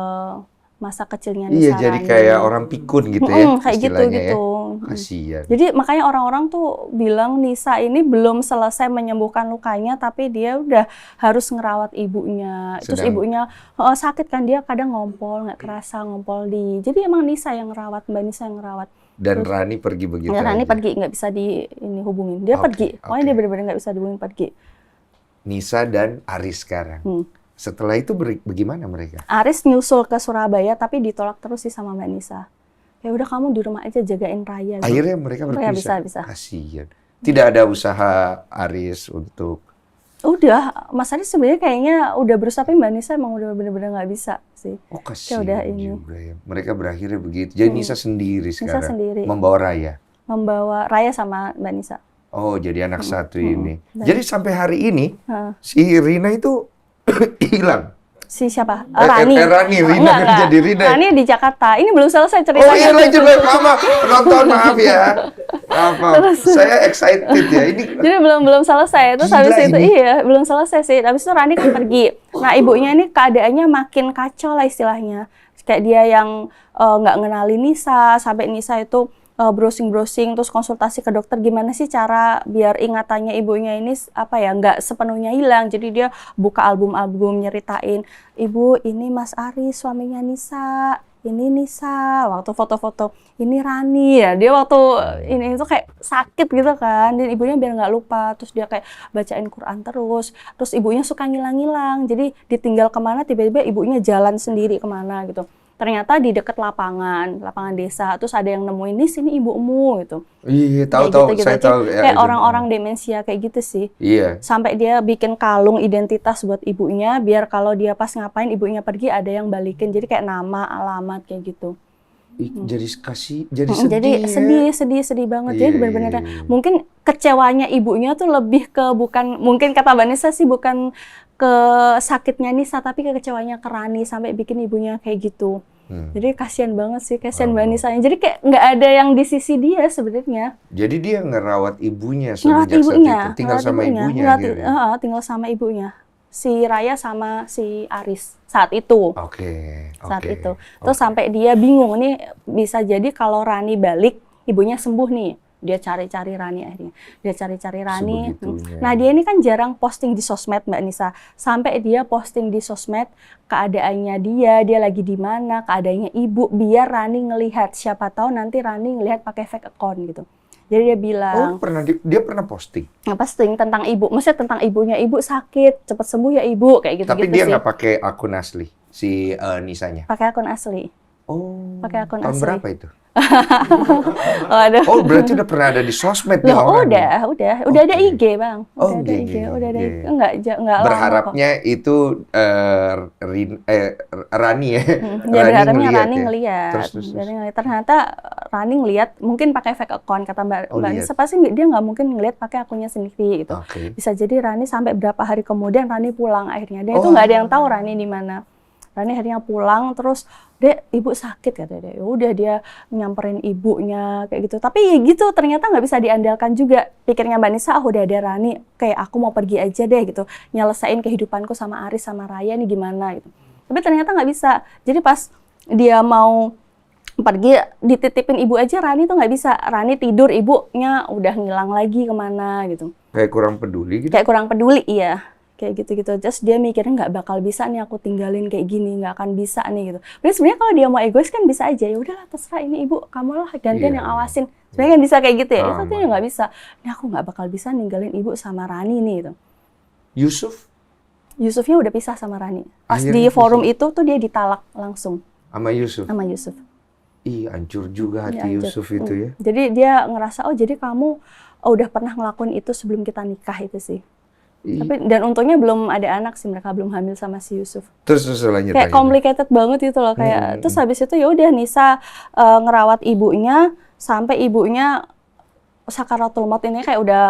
masa kecilnya Nisa. Iya, jadi kayak orang pikun gitu ya, kayak gitu. Ya. Kasihan. Jadi makanya orang-orang tuh bilang Nisa ini belum selesai menyembuhkan lukanya, tapi dia udah harus ngerawat ibunya. Terus ibunya sakit kan, dia kadang ngompol, nggak kerasa ngompol di. Jadi emang Nisa yang ngerawat, Mbak Nisa yang ngerawat. Dan terus, Rani pergi begitu aja. Rani pergi, nggak bisa hubungin. Dia pergi, pokoknya dia benar-benar nggak bisa dihubungin, pergi. Nisa dan Aris sekarang. Setelah itu bagaimana mereka? Aris nyusul ke Surabaya tapi ditolak terus sih sama Mbak Nisa. Ya udah kamu di rumah aja jagain Raya. Akhirnya mereka berpisah. Bisa. Kasihan. Tidak ada usaha Aris untuk. Udah, Mas Aris sebenarnya kayaknya udah berusaha, tapi Mbak Nisa emang udah bener-bener nggak bisa sih. Oh kasihan udah ini. Juga ya. Mereka berakhirnya begitu. Jadi Nisa sendiri sekarang. Nisa sendiri. Membawa Raya. Membawa Raya sama Mbak Nisa. Oh, jadi anak satu ini. Dan- Jadi sampai hari ini Heeh. si Rina itu hilang. Si siapa? Rani. Rani, Rina Enggak, kan enggak. jadi Rina. Rani di Jakarta. Ini belum selesai Oh ceritanya. iya, lanjut Mama. Penonton, maaf ya. Maaf. Saya excited ya. Ini Jadi belum selesai. Terus Gila habis itu ini. iya, belum selesai sih. Habis itu Rani kan pergi. Nah, ibunya ini keadaannya makin kacau lah istilahnya. Kayak dia yang nggak ngenalin Nisa, sampai Nisa itu browsing-browsing terus konsultasi ke dokter gimana sih cara biar ingatannya ibunya ini apa ya nggak sepenuhnya hilang. Jadi dia buka album-album nyeritain, "Ibu, ini Mas Aris suaminya Nisa. Ini Nisa." Waktu foto-foto, "Ini Rani." Ya, dia waktu ini itu kayak sakit gitu kan. Dan ibunya biar nggak lupa. Terus dia kayak bacain Quran terus. Terus ibunya suka ngilang-ngilang. Jadi ditinggal kemana tiba-tiba ibunya jalan sendiri kemana gitu. Ternyata di dekat lapangan desa, terus ada yang nemuin, "Nih, sini ibumu," gitu. iya, Kayak tahu gitu-gitu. saya Jadi tahu ya. kayak itu. orang-orang demensia kayak gitu sih. Iya. Sampai dia bikin kalung identitas buat ibunya, biar kalau dia pas ngapain ibunya pergi ada yang balikin. Jadi kayak nama, alamat kayak gitu. Jadi jadi Jadi sedih. sedih banget. Iya, Jadi benar-benar iya, iya. mungkin kecewanya ibunya tuh lebih ke bukan mungkin kata Vanessa sih bukan ke sakitnya Nisa tapi ke kecewanya ke Rani sampai bikin ibunya kayak gitu. Jadi kasihan banget sih, kasihan Mbak Nisanya. Jadi kayak nggak ada yang di sisi dia sebenarnya. Jadi dia ngerawat ibunya Ngerawat semenjak saat ibunya, itu. Tinggal ngerawat sama ibunya. ngerawat akhirnya. tinggal sama ibunya. Si Raya sama si Aris saat itu. Oke. Saat oke, itu. Terus sampai dia bingung nih bisa jadi kalau Rani balik ibunya sembuh nih. Dia cari-cari Rani akhirnya. Dia cari-cari Rani. Sebegitunya. Nah, dia ini kan jarang posting di sosmed Mbak Nisa. Sampai dia posting di sosmed keadaannya dia lagi di mana, keadaannya ibu biar Rani ngelihat. Siapa tahu nanti Rani ngelihat pakai fake account gitu. Jadi dia bilang, dia pernah posting. posting tentang ibu, maksudnya tentang ibunya, ibu sakit, cepat sembuh ya ibu, kayak gitu-gitu Tapi dia sih. nggak pakai akun asli si Nisanya. Pakai akun asli. Oh. Pakai akun tahun asli. berapa itu? Waduh. Oh, berarti udah pernah ada di sosmed nih Loh, orang. udah ada Oke. IG, Bang. Oh, Udah ada IG, udah ada IG. IG. Enggak lama kok. Berharapnya itu Rani ya. Dia berharapnya ngeliat Rani ya? ngeliat. Terus. Rani ngeliat. Ternyata Rani ngeliat mungkin pakai fake account kata Mbak Oh, lihat. Nisa pasti dia nggak mungkin ngeliat pakai akunnya sendiri gitu. Oke. Bisa jadi Rani sampai berapa hari kemudian Rani pulang akhirnya. Dia itu Oh. nggak ada yang tahu Rani di mana. Rani akhirnya pulang terus Dek, ibu sakit kata dia. Udah dia nyamperin ibunya kayak gitu. Tapi ya gitu ternyata nggak bisa diandalkan juga. Pikirnya Mbak Nisa, udah ada Rani, kayak aku mau pergi aja deh gitu. Nyelesain kehidupanku sama Aris sama Raya nih gimana gitu. Tapi ternyata nggak bisa. Jadi pas dia mau pergi dititipin ibu aja Rani tuh nggak bisa. Rani tidur, ibunya udah ngilang lagi kemana gitu. Kayak kurang peduli gitu. Kayak kurang peduli, iya. Kayak gitu-gitu. Terus dia mikirnya nggak bakal bisa nih aku tinggalin kayak gini, nggak akan bisa nih gitu. Tapi sebenarnya kalau dia mau egois kan bisa aja, ya udahlah terserah ini ibu, kamu lah gantian Iya, yang awasin. Sebenarnya kan bisa kayak gitu ya. Itu tuh Aman. nggak bisa. Ini aku nggak bakal bisa ninggalin ibu sama Rani nih gitu. Yusuf Yusufnya udah pisah sama Rani. Pas Akhirnya di forum pisah. itu tuh dia ditalak langsung sama Yusuf. sama Yusuf. Ih, hancur juga hati Ya, Yusuf itu ya. Jadi dia ngerasa, oh jadi kamu udah pernah ngelakuin itu sebelum kita nikah itu sih. Ih. Tapi dan untungnya belum ada anak sih, mereka belum hamil sama si Yusuf. Terus lanjut. Kayak complicated banget itu loh kayak. Terus habis itu ya udah Nisa ngerawat ibunya sampai ibunya sakaratul maut ini kayak udah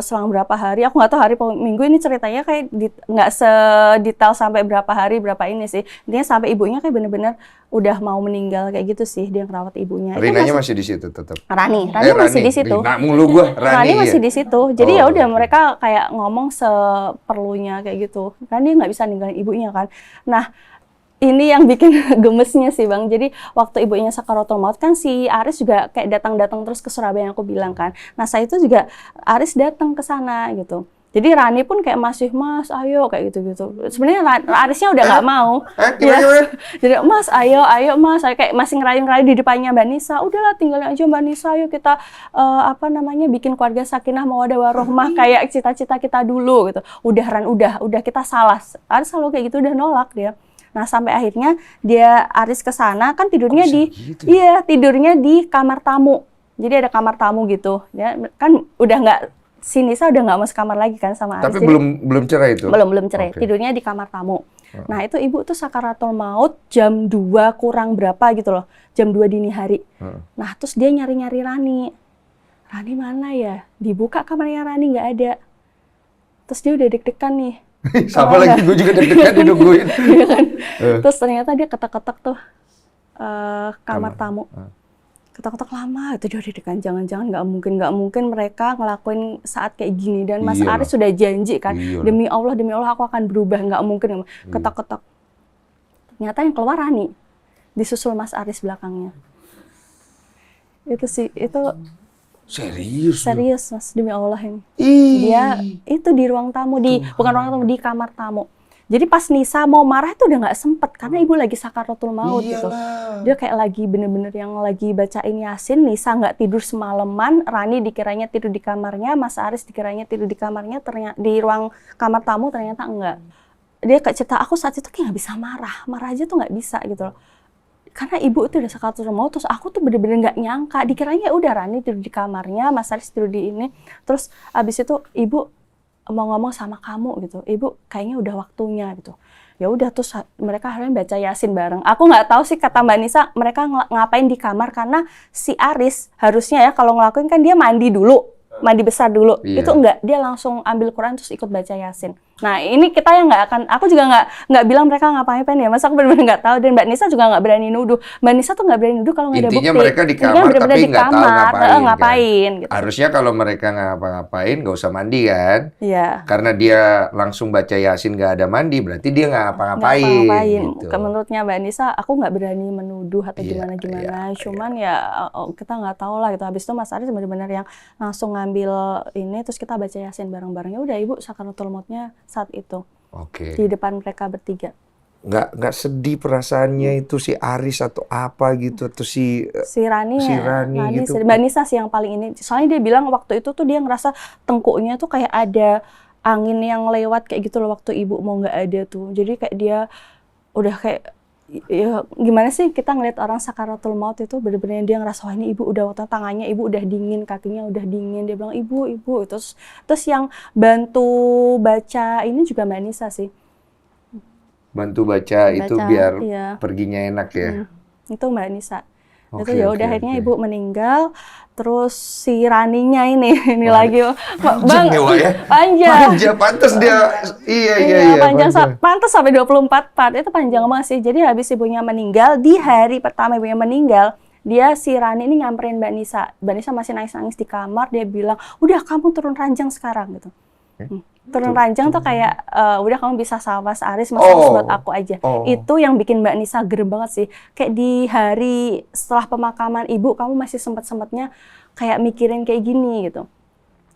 selang berapa hari, aku nggak tahu hari per minggu ini ceritanya kayak nggak sedetail sampai berapa hari berapa ini sih. Intinya sampai ibunya kayak bener-bener udah mau meninggal kayak gitu sih dia ngerawat ibunya. Itu Rinanya masih di situ tetap. Rani masih di situ. Rina mulu gua, Rani masih ya? di situ. Jadi ya Oh, udah oke. mereka kayak ngomong seperlunya kayak gitu. Kan dia nggak bisa ninggalin ibunya kan. Nah, ini yang bikin gemesnya sih Bang. Jadi waktu ibunya sakaratul maut kan si Aris juga kayak datang-datang terus ke Surabaya yang aku bilang kan. Nah, saya itu juga Aris datang ke sana gitu. Jadi Rani pun kayak masih, Mas, ayo kayak gitu-gitu. Sebenarnya Arisnya udah nggak mau. Gimana? Jadi Mas, ayo Mas, saya kayak masih ngerayu-ngerayu di depannya Mbak Nisa. Udahlah tinggalin aja Mbak Nisa, yuk kita bikin keluarga sakinah mawaddah warahmah kayak cita-cita kita dulu gitu. Udah kita salah. Aris selalu kayak gitu udah nolak dia. Nah, sampai akhirnya Aris ke sana kan tidurnya segitu? iya, tidurnya di kamar tamu. Jadi ada kamar tamu gitu. Ya, kan udah nggak si Nisa udah nggak mau sekamar lagi kan sama Aris. Tapi Jadi, belum cerai itu. belum cerai. Oke. Tidurnya di kamar tamu. Nah, itu ibu tuh sakaratul maut jam 2 kurang berapa gitu loh. Jam 2 dini hari. Nah, terus dia nyari-nyari Rani. Rani mana ya? Dibuka kamarnya Rani, nggak ada. Terus dia udah deg-degan nih. Sama lagi, gue juga deg-degan dinungguin. Iya kan? Terus ternyata dia ketok-ketok tuh kamar tamu. Ketok-ketok lama, itu dia udah deg-degan. Jangan-jangan nggak mungkin mereka ngelakuin saat kayak gini. Dan Mas Iyalah. Aris sudah janji kan, Iyalah. demi Allah aku akan berubah. Nggak mungkin. Ketok-ketok. Ternyata yang keluar Rani, disusul Mas Aris belakangnya. Itu sih, itu serius Mas, demi Allah ini. Dia itu di ruang tamu, bukan ruang tamu, di kamar tamu. Jadi pas Nisa mau marah itu udah nggak sempet, karena ibu lagi sakaratul maut gitu. Dia kayak lagi bener-bener yang lagi bacain Yasin. Nisa nggak tidur semalaman, Rani dikiranya tidur di kamarnya, Mas Aris dikiranya tidur di kamarnya, ternyata di ruang kamar tamu ternyata enggak. Dia kayak cerita, aku saat itu kayak nggak bisa marah aja tuh nggak bisa gitu loh. Karena ibu itu udah sakaratul maut, terus aku tuh bener-bener nggak nyangka, dikiranya udah Rani tidur di kamarnya, Mas Aris tidur di ini, terus abis itu ibu mau ngomong sama kamu gitu, ibu kayaknya udah waktunya gitu. Ya udah, terus mereka akhirnya baca Yasin bareng. Aku nggak tahu sih kata Mbak Nisa mereka ngapain di kamar, karena si Aris harusnya ya kalau ngelakuin kan dia mandi dulu, mandi besar dulu. Itu enggak, dia langsung ambil Quran terus ikut baca Yasin. Nah ini kita yang nggak akan, aku juga nggak bilang mereka ngapain ya, masa aku benar-benar nggak tahu, dan Mbak Nisa juga nggak berani nuduh. Mbak Nisa tuh nggak berani nuduh kalau nggak ada bukti. Intinya mereka di kamar tapi nggak tahu ngapain. Gitu. Harusnya kalau mereka ngapa-ngapain nggak usah mandi kan? Iya. Karena dia langsung baca Yasin nggak ada mandi, berarti dia nggak ngapa-ngapain. Gitu. Menurutnya Mbak Nisa, aku nggak berani menuduh atau gimana-gimana. Cuman ya kita nggak tahu lah gitu. Habis itu Mas Aris benar-benar yang langsung ngambil ini, terus kita baca Yasin bareng-bareng. Ya udah ibu sakaratul mautnya saat itu. Oke. Di depan mereka bertiga. Nggak sedih perasaannya itu si Aris atau apa gitu, atau si Rani gitu. Mbak Nisa sih yang paling ini. Soalnya dia bilang waktu itu tuh dia ngerasa tengkuknya tuh kayak ada angin yang lewat kayak gitu loh waktu ibu mau nggak ada tuh. Jadi kayak dia udah kayak, ya gimana sih kita ngeliat orang sakaratul maut itu bener-bener dia ngerasa, wah ini ibu udah, waktu tangannya ibu udah dingin, kakinya udah dingin. Dia bilang ibu. Terus yang bantu baca ini juga Mbak Nisa sih. Bantu baca itu biar perginya enak ya. Itu Mbak Nisa. Itu ya udah akhirnya ibu meninggal. Terus si Raninya ini lagi Bang, panjang. Pantes dia. Iya, panjang. Pantes sampai 24 part. Itu panjang banget sih. Jadi habis ibunya meninggal, di hari pertama ibunya meninggal, si Rani ini nyamperin Mbak Nisa. Mbak Nisa masih nangis-nangis di kamar, dia bilang, "Udah kamu turun ranjang sekarang." gitu. Turun ranjang tuh kayak udah kamu bisa sama Mas Aris, Mas Aris buat aku aja. Itu yang bikin Mbak Nisa gerem banget sih. Kayak di hari setelah pemakaman ibu, kamu masih sempet-sempetnya kayak mikirin kayak gini gitu.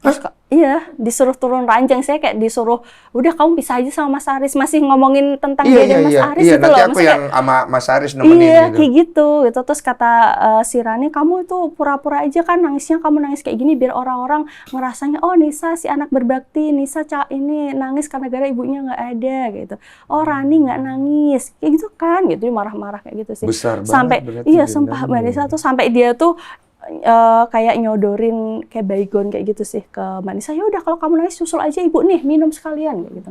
Terus iya, disuruh turun ranjang. Saya kayak disuruh, udah kamu bisa aja sama Mas Aris, masih ngomongin tentang dia dan Mas Aris gitu loh. Nanti aku yang sama Mas Aris nemenin gitu. Iya, kayak gitu. Terus kata si Rani, kamu itu pura-pura aja kan nangisnya, kamu nangis kayak gini biar orang-orang ngerasanya, oh Nisa si anak berbakti, Nisa ini nangis karena gara ibunya nggak ada gitu. Oh Rani nggak nangis, kayak gitu kan, gitu marah-marah kayak gitu sih. Besar sampai banget iya sumpah Mbak Nisa tuh sampai dia tuh kayak nyodorin kayak baygon kayak gitu sih ke Mbak Nisa. Ya udah kalau kamu nangis susul aja ibu nih, minum sekalian kayak gitu.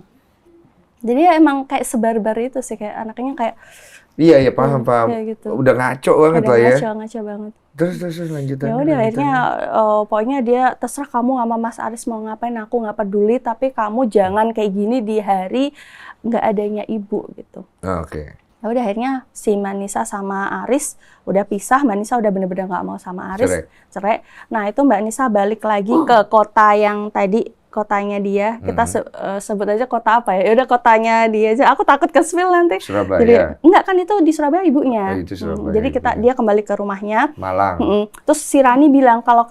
Jadi ya emang kayak sebar-bar itu sih, kayak anaknya kayak iya paham. Gitu. Udah ngaco banget lah ya. Ngaco banget. Terus lanjutannya. Ya udah akhirnya pokoknya dia terserah kamu sama Mas Aris mau ngapain, aku nggak peduli, tapi kamu jangan kayak gini di hari nggak adanya ibu gitu. Oke. Ya udah akhirnya si Manisa sama Aris udah pisah. Mbak Nisa udah bener-bener nggak mau sama Aris, cerai. Nah itu Mbak Nisa balik lagi ke kota yang tadi, kotanya dia. Kita sebut aja kota apa ya? Udah kotanya dia aja. Aku takut ke-spill nanti. Surabaya. Jadi, enggak kan itu di Surabaya ibunya. Itu Surabaya, jadi dia kembali ke rumahnya. Malang. Terus si Rani bilang kalau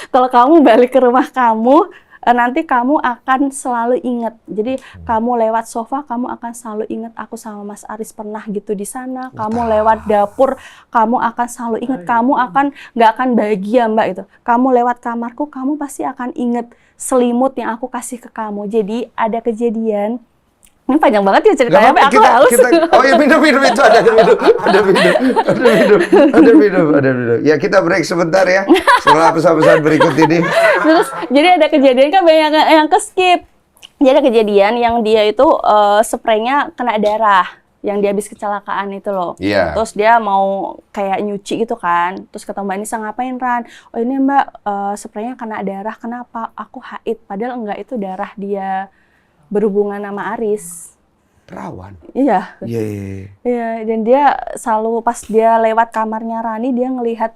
kamu balik ke rumah kamu, nanti kamu akan selalu ingat. Jadi kamu lewat sofa, kamu akan selalu ingat aku sama Mas Aris pernah gitu di sana. Kamu lewat dapur, kamu akan selalu ingat. Kamu nggak akan bahagia Mbak gitu. Kamu lewat kamarku, kamu pasti akan ingat selimut yang aku kasih ke kamu. Jadi ada kejadian. Ini panjang banget ya ceritanya, aku haus. Oh ya minum itu ada minum. Ya kita break sebentar ya. Setelah pesan-pesan berikut ini. Terus jadi ada kejadian kan banyak yang ke-skip. Jadi ada kejadian yang dia itu spraynya kena darah. yang dia habis kecelakaan itu loh. Iya. Terus dia mau kayak nyuci gitu kan. Terus kata Mbak Nisa, ngapain Ran? Oh ini Mbak, spraynya kena darah. Kenapa? Aku haid. Padahal enggak, itu darah dia berhubungan sama Aris. Perawan? Iya. Iya, dan dia selalu pas dia lewat kamarnya Rani, dia ngelihat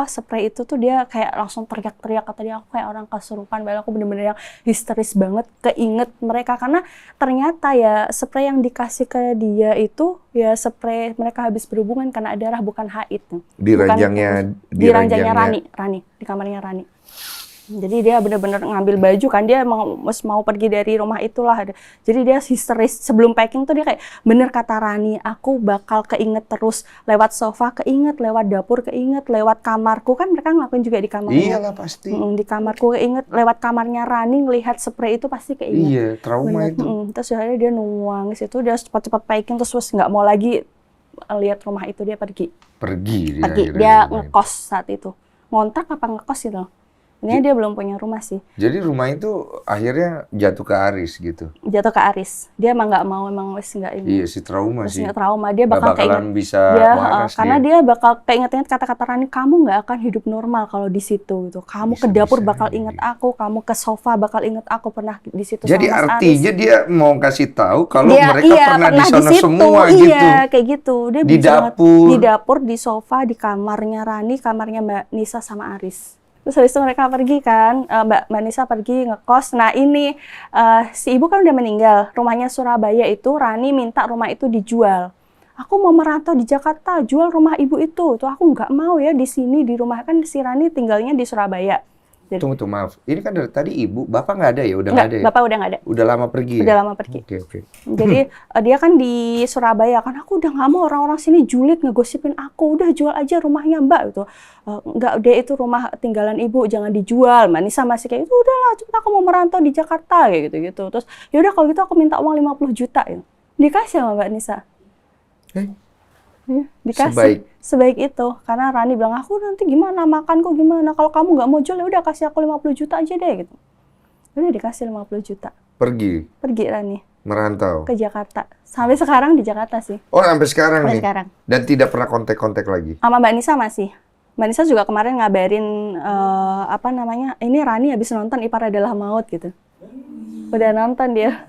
spray itu tuh dia kayak langsung teriak-teriak, kata dia, aku kayak orang kesurupan, aku bener-bener yang histeris banget, keinget mereka, karena ternyata ya spray yang dikasih ke dia itu ya spray mereka habis berhubungan karena darah, bukan haid. Di ranjangnya Rani, di kamarnya Rani. Jadi dia benar-benar ngambil baju kan, dia mau pergi dari rumah itulah. Jadi dia histeris, sebelum packing tuh dia kayak, bener kata Rani, aku bakal keinget terus, lewat sofa keinget, lewat dapur keinget, lewat kamarku, kan mereka ngelakuin juga di kamarnya. Iyalah pasti. Di kamarku keinget, lewat kamarnya Rani ngelihat spray itu pasti keinget. Iya, trauma itu. Terus akhirnya dia nangis itu, dia cepat-cepat packing, terus nggak mau lagi lihat rumah itu, dia pergi. Dia ngekos saat itu, ngontrak apa ngekos gitu. Ini dia belum punya rumah sih. Jadi rumah itu akhirnya jatuh ke Aris gitu? Jatuh ke Aris. Dia emang nggak mau, emang wis nggak ini. Iya sih, trauma sih. Trauma. Dia bakal bakalan bisa waras karena dia bakal keinget-inget kata-kata Rani, kamu nggak akan hidup normal kalau di situ gitu. Kamu ke dapur bakal inget aku, kamu ke sofa bakal inget aku pernah di situ. Jadi sama artinya Aris. Dia mau kasih tahu kalau mereka pernah di sana semua gitu. Iya, kayak gitu. Dia di dapur. Di dapur, di sofa, di kamarnya Rani, kamarnya Mbak Nisa sama Aris. Terus habis itu mereka pergi kan, Mbak Nisa pergi ngekos. Nah ini si ibu kan udah meninggal, rumahnya Surabaya itu, Rani minta rumah itu dijual. Aku mau merantau di Jakarta, jual rumah ibu itu. Tuh aku nggak mau ya di sini, di rumah, kan si Rani tinggalnya di Surabaya. Tunggu, maaf. Ini kan dari tadi ibu, bapak nggak ada ya? Udah nggak ada ya? Bapak udah nggak ada. Udah lama pergi ya? Udah lama pergi. Oke. Jadi dia kan di Surabaya kan, aku udah nggak mau orang-orang sini julid ngegosipin aku, udah jual aja rumahnya Mbak gitu. Nggak, udah itu rumah tinggalan ibu, jangan dijual. Mbak Nisa masih kayak itu, udahlah cepet aku mau merantau di Jakarta kayak gitu. Terus yaudah kalau gitu aku minta uang 50 juta ya. Dikasih sama Mbak Nisa. Dikasih sebaik itu, karena Rani bilang, aku nanti gimana makanku gimana, kalau kamu nggak mau jual ya udah kasih aku 50 juta aja deh gitu. Udah dikasih 50 juta. Pergi Rani merantau ke Jakarta, sampai sekarang di Jakarta sih. Oh, sampai sekarang nih. Sekarang. Dan tidak pernah kontak lagi sama Mbak Nisa. Masih Mbak Nisa juga kemarin ngabarin ini Rani habis nonton Ipar Adalah Maut gitu. Udah nonton dia.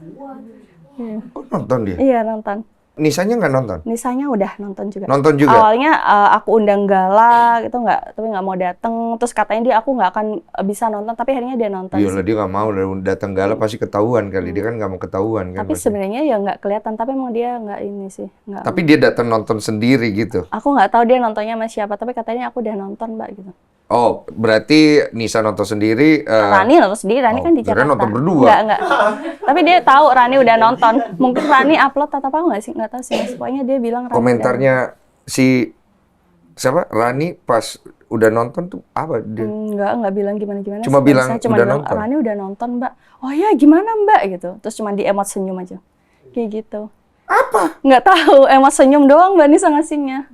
Oh, nonton dia? Iya, nonton. Nisanya nggak nonton? Nisanya udah nonton juga. Nonton juga? Awalnya aku undang Gala gitu, tapi nggak mau dateng. Terus katanya dia aku nggak akan bisa nonton, tapi akhirnya dia nonton. Iyalah, dia nggak mau datang Gala, pasti ketahuan kali. Dia kan nggak mau ketahuan kan. Tapi sebenarnya ya nggak kelihatan, tapi emang dia nggak ini sih. Tapi dia datang nonton sendiri gitu? Aku nggak tahu dia nontonnya sama siapa, tapi katanya aku udah nonton Mbak gitu. Oh, berarti Nisa nonton sendiri. Rani nonton sendiri, Rani kan di Jakarta. Nonton berdua? Enggak. Tapi dia tahu Rani udah nonton. Mungkin Rani upload atau apa nggak sih? Nggak tahu sih. Pokoknya dia bilang Rani. Komentarnya si siapa? Rani pas udah nonton tuh apa dia? Enggak bilang gimana-gimana. Cuma bilang udah nonton. Rani udah nonton Mbak. Oh ya gimana Mbak gitu. Terus cuma di emot senyum aja. Kayak gitu. Apa? Nggak tahu. Emot senyum doang Mbak Nisa ngasihnya.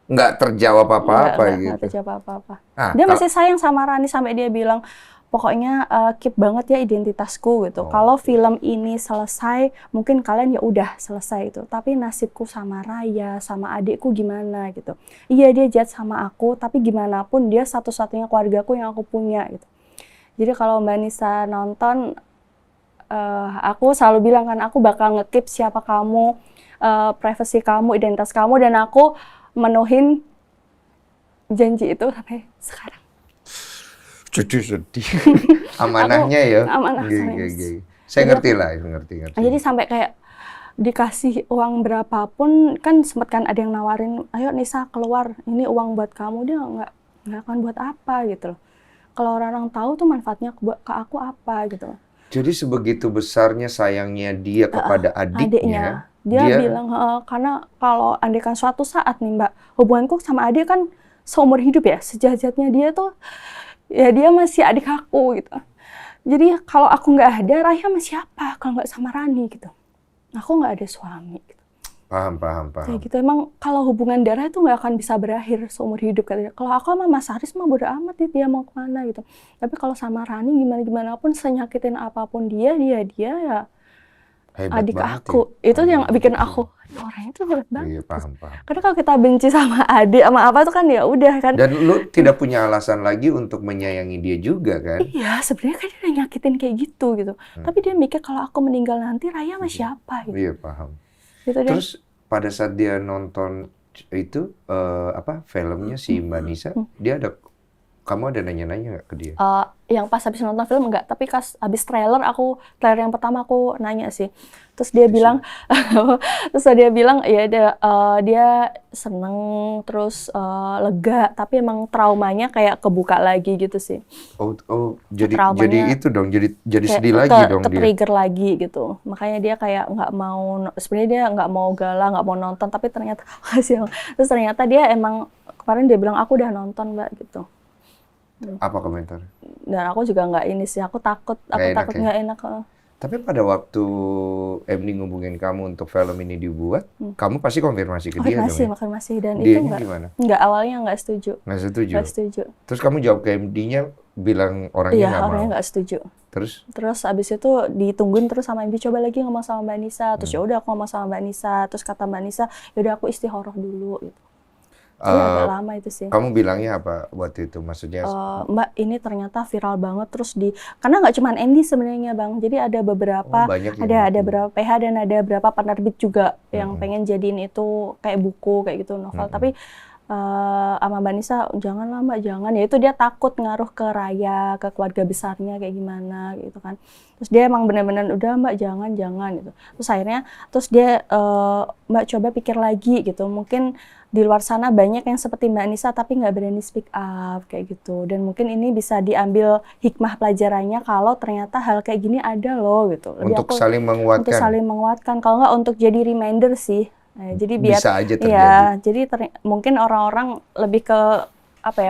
Nggak terjawab apa-apa gitu. Nggak terjawab apa-apa. Dia masih sayang sama Rani sampai dia bilang, pokoknya keep banget ya identitasku gitu. Kalau film ini selesai, mungkin kalian ya udah selesai itu. Tapi nasibku sama Raya, sama adikku gimana gitu. Iya dia jahat sama aku, tapi gimana pun dia satu-satunya keluargaku yang aku punya gitu. Jadi kalau Mbak Nisa nonton, aku selalu bilang kan, aku bakal nge-keep siapa kamu, privasi kamu, identitas kamu, dan aku menuhin janji itu sampai sekarang. Sedih. Amanahnya ya. Amanah. Saya ngerti lah, ngerti. Jadi sampai kayak dikasih uang berapapun, kan sempat kan ada yang nawarin, ayo Nisa keluar, ini uang buat kamu. Dia nggak akan buat apa gitu loh. Kalau orang tahu tuh manfaatnya ke aku apa gitu. Jadi sebegitu besarnya sayangnya dia kepada adiknya. Dia bilang, karena kalau andaikan suatu saat nih Mbak, hubunganku sama adik kan seumur hidup ya, sejahatnya dia tuh, ya dia masih adik aku gitu. Jadi kalau aku nggak ada, Raya sama siapa kalau nggak sama Rani gitu. Aku nggak ada suami gitu. Paham. Kayak gitu, emang kalau hubungan darah itu nggak akan bisa berakhir seumur hidup katanya. Kalau aku sama Mas Haris mah bodo amat dia mau kemana gitu. Tapi kalau sama Rani gimana pun, senyakitin apapun dia ya Hebat adik banget aku. ya. Itu yang bikin aku, orangnya tuh hebat banget. Iya, paham. Karena kalau kita benci sama adik sama apa tuh kan ya udah kan. Dan lu tidak punya alasan lagi untuk menyayangi dia juga kan? Iya, sebenarnya kan dia udah nyakitin kayak gitu. Tapi dia mikir kalau aku meninggal nanti Raya sama siapa gitu. Iya, paham. Gitu deh. Terus pada saat dia nonton itu filmnya si Mbak Nisa, kamu ada nanya-nanya nggak ke dia? Yang pas habis nonton film enggak, tapi habis trailer yang pertama aku nanya sih. Terus dia bilang, ya dia seneng terus lega, tapi emang traumanya kayak kebuka lagi gitu sih. Jadi itu dong, jadi sedih lagi dong dia. Ke-trigger lagi gitu. Makanya dia kayak sebenarnya dia nggak mau galau, nggak mau nonton, tapi ternyata terus ternyata dia emang kemarin dia bilang aku udah nonton Mbak gitu. Apa komentar? Dan aku juga nggak ini sih, aku takut nggak enak. Tapi pada waktu Emily ngubungin kamu untuk film ini dibuat, kamu pasti konfirmasi ke dia dong ya? Konfirmasi, dan dia itu nggak, awalnya nggak setuju. Nggak setuju? Terus kamu jawab ke MD-nya bilang orangnya nggak mau? Iya, orangnya nggak setuju. Terus abis itu ditungguin terus sama MD, coba lagi ngomong sama Mbak Nisa. Terus ya udah aku ngomong sama Mbak Nisa, terus kata Mbak Nisa, yaudah aku istihoroh dulu gitu. Agak lama itu sih. Kamu bilangnya apa waktu itu? Maksudnya? Mbak, ini ternyata viral banget terus karena nggak cuma MD sebenarnya Bang. Jadi ada beberapa, ada beberapa PH dan ada beberapa penerbit juga yang pengen jadiin itu kayak buku kayak gitu, novel. Tapi sama Mbak Nisa, janganlah Mbak, jangan. Ya itu dia takut ngaruh ke Raya, ke keluarga besarnya kayak gimana gitu kan. Terus dia emang benar-benar udah Mbak jangan gitu. Terus akhirnya dia Mbak coba pikir lagi gitu. Mungkin di luar sana banyak yang seperti Mbak Nisa tapi nggak berani speak up kayak gitu. Dan mungkin ini bisa diambil hikmah pelajarannya kalau ternyata hal kayak gini ada loh gitu. Untuk saling menguatkan. Untuk saling menguatkan. Kalau nggak untuk jadi reminder sih. Jadi biar bisa aja terjadi. Ya, jadi mungkin orang-orang lebih ke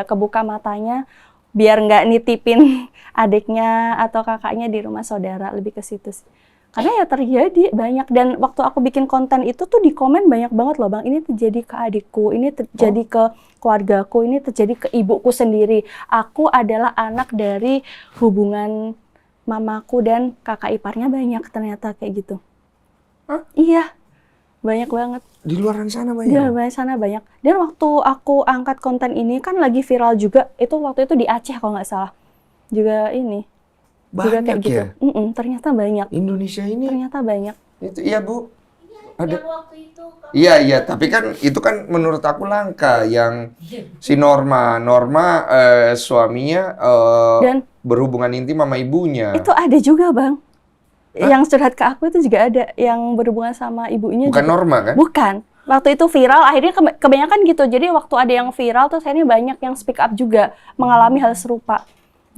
kebuka matanya biar nggak nitipin adiknya atau kakaknya di rumah saudara, lebih ke situ sih. Karena ya terjadi banyak, dan waktu aku bikin konten itu tuh di komen banyak banget loh Bang, ini terjadi ke adikku, ini terjadi ke keluargaku, ini terjadi ke ibuku sendiri. Aku adalah anak dari hubungan mamaku dan kakak iparnya, banyak ternyata kayak gitu. Hah? Iya, banyak banget. Di luar sana banyak? Di luar sana banyak. Dan waktu aku angkat konten ini kan lagi viral juga, itu waktu itu di Aceh kalau nggak salah. Juga ini. Banyak kayak gitu. Ternyata banyak. Indonesia ini? Ternyata banyak. Itu iya Bu. Ada. Iya, tapi kan itu kan menurut aku langka yang si Norma suaminya dan berhubungan intim sama ibunya. Itu ada juga Bang. Hah? Yang curhat ke aku itu juga ada yang berhubungan sama ibunya. Bukan juga. Norma kan? Bukan. Waktu itu viral, akhirnya kebanyakan gitu. Jadi waktu ada yang viral terus akhirnya banyak yang speak up juga mengalami hal serupa.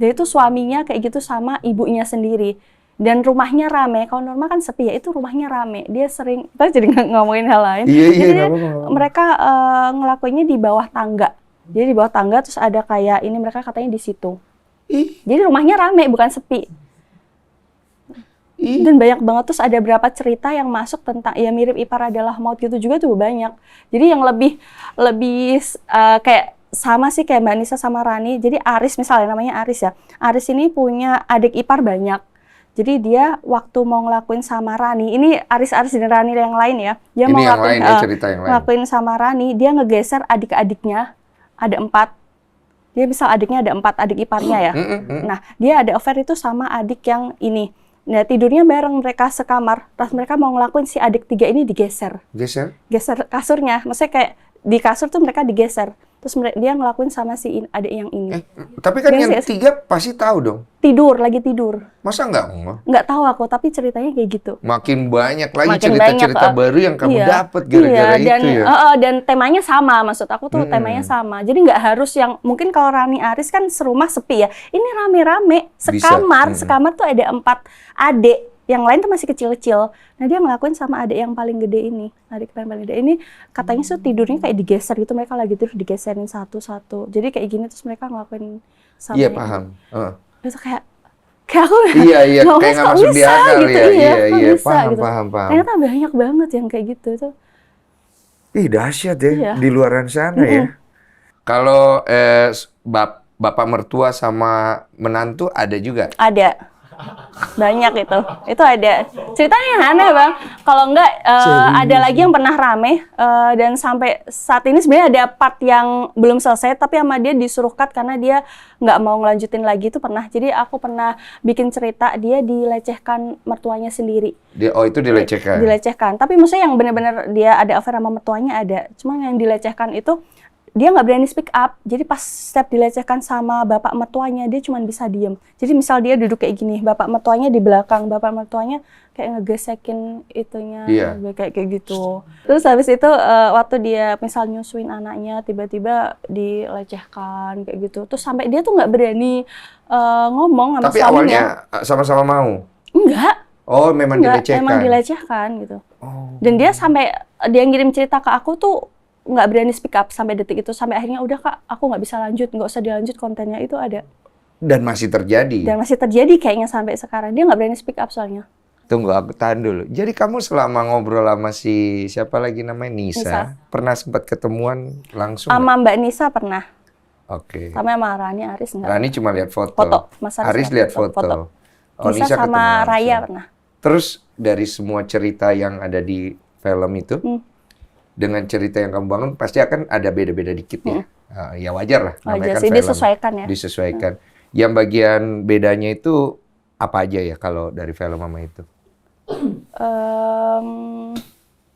Jadi itu suaminya kayak gitu sama ibunya sendiri. Dan rumahnya rame. Kalau Norma kan sepi ya, itu rumahnya rame. Dia sering, kita jadi ngomongin hal lain. Iya, mereka ngelakuinnya di bawah tangga. Jadi di bawah tangga terus ada kayak ini, mereka katanya di situ. Jadi rumahnya rame, bukan sepi. Dan banyak banget, terus ada berapa cerita yang masuk tentang ya mirip ipar adalah maut gitu juga tuh banyak. Jadi yang lebih kayak sama sih kayak Mbak Nisa sama Rani. Jadi Aris misalnya, namanya Aris ya. Aris ini punya adik ipar banyak. Jadi dia waktu mau ngelakuin sama Rani, ini Aris dan Rani yang lain ya. Dia ini mau yang lain ya, cerita yang lain. Ngelakuin sama Rani, dia ngegeser adik-adiknya. Ada 4. Dia misal adiknya ada 4 adik iparnya ya. Nah, dia ada affair itu sama adik yang ini. Nah, tidurnya bareng mereka sekamar. Pas mereka mau ngelakuin, si adik 3 ini digeser. Geser kasurnya. Maksudnya kayak di kasur tuh mereka digeser. Terus dia ngelakuin sama si adik yang ini. Tapi kan yang 3 pasti tahu dong. Lagi tidur. Masa nggak? Nggak tahu aku, tapi ceritanya kayak gitu. Makin banyak lagi cerita-cerita baru yang kamu dapat gara-gara itu ya. Dan temanya sama, maksud aku tuh temanya sama. Jadi nggak harus yang, mungkin kalau Rani Aris kan serumah sepi ya. Ini rame-rame, sekamar tuh ada 4 adik. Yang lain tuh masih kecil-kecil. Nah, dia ngelakuin sama adik yang paling gede ini. Adik yang paling gede ini katanya tuh tidurnya kayak digeser gitu. Mereka lagi tidur digeserin satu-satu. Jadi kayak gini terus mereka ngelakuin sama. Iya, paham. Itu kayak aku kayak nggak masuk di akal gitu, ya. Iya, paham, gitu. Paham. Ternyata banyak banget yang kayak gitu tuh. Dahsyat ya di luaran sana ya. Kalau bapak mertua sama menantu ada juga? Ada. Banyak itu ada ceritanya yang aneh bang. Kalau enggak ada lagi yang pernah rame dan sampai saat ini sebenarnya ada part yang belum selesai tapi sama dia disuruh cut karena dia nggak mau ngelanjutin lagi itu pernah. Jadi aku pernah bikin cerita dia dilecehkan mertuanya sendiri. Itu dilecehkan? Dilecehkan, tapi maksudnya yang benar-benar dia ada affair sama mertuanya ada. Cuma yang dilecehkan itu dia nggak berani speak up, jadi pas step dilecehkan sama bapak mertuanya, dia cuma bisa diem. Jadi misal dia duduk kayak gini, bapak mertuanya di belakang, bapak mertuanya kayak ngegesekin itunya, kayak gitu. Terus habis itu waktu dia misal nyusuin anaknya, tiba-tiba dilecehkan kayak gitu. Terus sampai dia tuh nggak berani ngomong sama suaminya. Tapi awalnya sama-sama mau? Enggak. Oh, memang dilecehkan? Memang dilecehkan gitu. Dan dia sampai, dia ngirim cerita ke aku tuh, nggak berani speak up sampai detik itu, sampai akhirnya udah kak aku nggak bisa lanjut, nggak usah dilanjut kontennya itu ada. Dan masih terjadi kayaknya sampai sekarang dia nggak berani speak up soalnya. Tunggu aku tahan dulu. Jadi kamu selama ngobrol sama si siapa lagi namanya Nisa. Pernah sempat ketemuan langsung? Sama Mbak Nisa pernah. Oke. Sama Rani, Aris enggak. Rani cuma lihat foto. Mas Aris lihat foto. Oh, Nisa sama Raya pernah. Terus dari semua cerita yang ada di film itu, dengan cerita yang kamu bangun pasti akan ada beda-beda dikit ya. Ya wajar lah. Wajar sih, disesuaikan ya. Disesuaikan. Yang bagian bedanya itu apa aja ya kalau dari film Mama itu?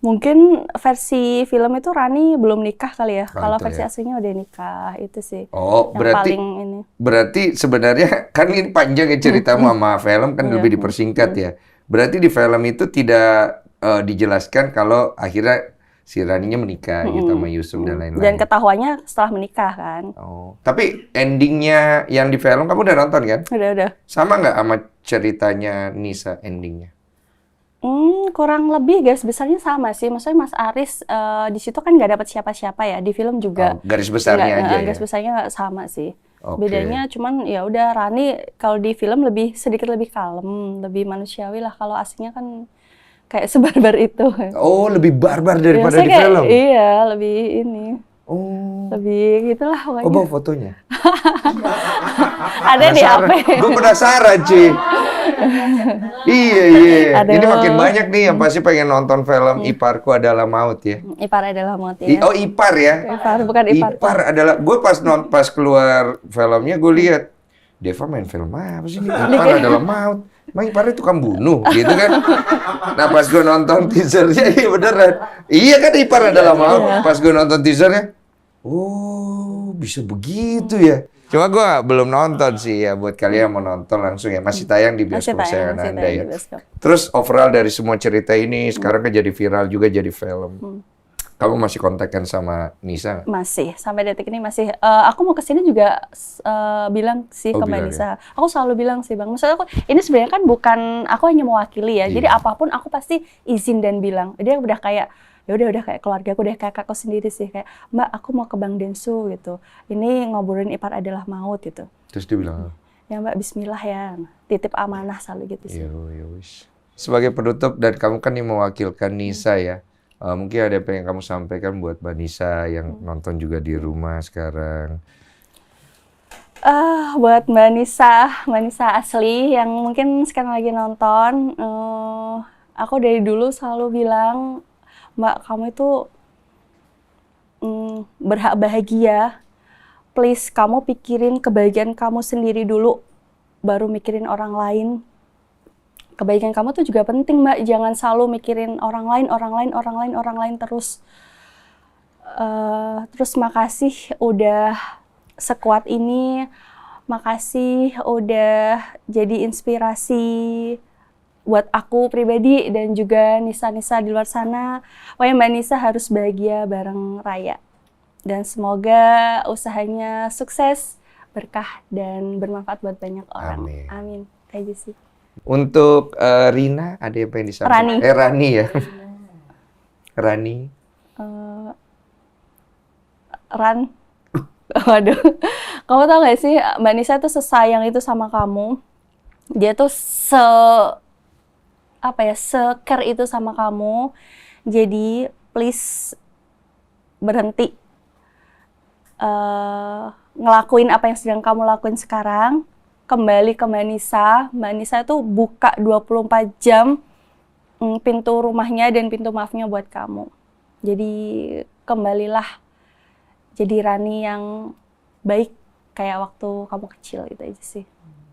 Mungkin versi film itu Rani belum nikah kali ya. Kalau versi aslinya udah nikah, itu sih. Oh, yang paling ini. Berarti sebenarnya kan ini panjang ya ceritamu sama film kan lebih dipersingkat ya. Berarti di film itu tidak dijelaskan kalau akhirnya si Raninya menikah gitu sama Yusuf dan lain-lain. Dan ketahuannya setelah menikah kan. Oh, tapi endingnya yang di film kamu udah nonton kan? Udah. Sama nggak sama ceritanya Nisa endingnya? Kurang lebih garis besarnya sama sih. Maksudnya Mas Aris di situ kan nggak dapat siapa-siapa ya. Di film juga. Garis besarnya aja ya? Garis besarnya nggak sama sih. Bedanya cuman ya udah Rani kalau di film sedikit lebih kalem, lebih manusiawi lah. Kalau aslinya kan kayak sebarbar itu. Oh, lebih barbar daripada di film? Iya, lebih ini. Oh. Lebih gitulah pokoknya. Oh, bawa fotonya? Ada di HP. Gue penasaran, Ci. Iya. Ini makin banyak nih yang pasti pengen nonton film Iparku Adalah Maut ya. Ipar Adalah Maut ya. Oh, Ipar ya? Ipar, bukan Ipar. Ipar adalah, gue pas keluar filmnya gue lihat Deva main film apa sih ini? Ipar Adalah Maut. Mang Ipar itu tukang bunuh, gitu kan? Nah pas gue nonton teasernya, iya beneran. Iya kan Ipar Adalah Maut. Pas gue nonton teasernya, oh bisa begitu ya. Cuma gue belum nonton sih ya, buat kalian yang mau nonton langsung ya. Masih tayang di bioskop kesayangan Anda ya. Terus overall dari semua cerita ini, sekarang kan jadi viral juga jadi film. Kamu masih kontakkan sama Nisa nggak? Masih, sampai detik ini masih. Aku mau kesini juga bilang sih ke Mbak Nisa. Ya? Aku selalu bilang sih Bang, maksudnya ini sebenarnya kan bukan, aku hanya mewakili ya. Jadi apapun aku pasti izin dan bilang. Dia udah kayak, ya udah kayak keluarga aku, udah kayak kakakku sendiri sih. Kayak, Mbak aku mau ke Bang Densu gitu. Ini ngobrolin Ipar Adalah Maut gitu. Terus dia bilang, ya Mbak Bismillah ya, titip amanah selalu gitu sih. Sebagai penutup dan kamu kan yang mewakilkan Nisa ya. Mungkin ada apa yang kamu sampaikan buat Mbak Nisa yang nonton juga di rumah sekarang. Buat Mbak Nisa asli yang mungkin sekarang lagi nonton, aku dari dulu selalu bilang, Mbak kamu itu berhak bahagia. Please kamu pikirin kebahagiaan kamu sendiri dulu, baru mikirin orang lain. Kebaikan kamu tuh juga penting Mbak, jangan selalu mikirin orang lain terus. Terus makasih udah sekuat ini, makasih udah jadi inspirasi buat aku pribadi dan juga Nisa-Nisa di luar sana. Pokoknya Mbak Nisa harus bahagia bareng Raya. Dan semoga usahanya sukses, berkah, dan bermanfaat buat banyak orang. Amin. Kayak gitu sih. Untuk Rina, ada apa yang disampaikan? Rani ya? Rani? Ran. Waduh. Kamu tau gak sih, Mbak Nisa tuh sesayang itu sama kamu. Dia tuh se-care itu sama kamu. Jadi, please berhenti ngelakuin apa yang sedang kamu lakuin sekarang. kembali ke Mbak Nisa. Mbak Nisa itu buka 24 jam pintu rumahnya dan pintu maafnya buat kamu. Jadi kembalilah jadi Rani yang baik kayak waktu kamu kecil, itu aja sih.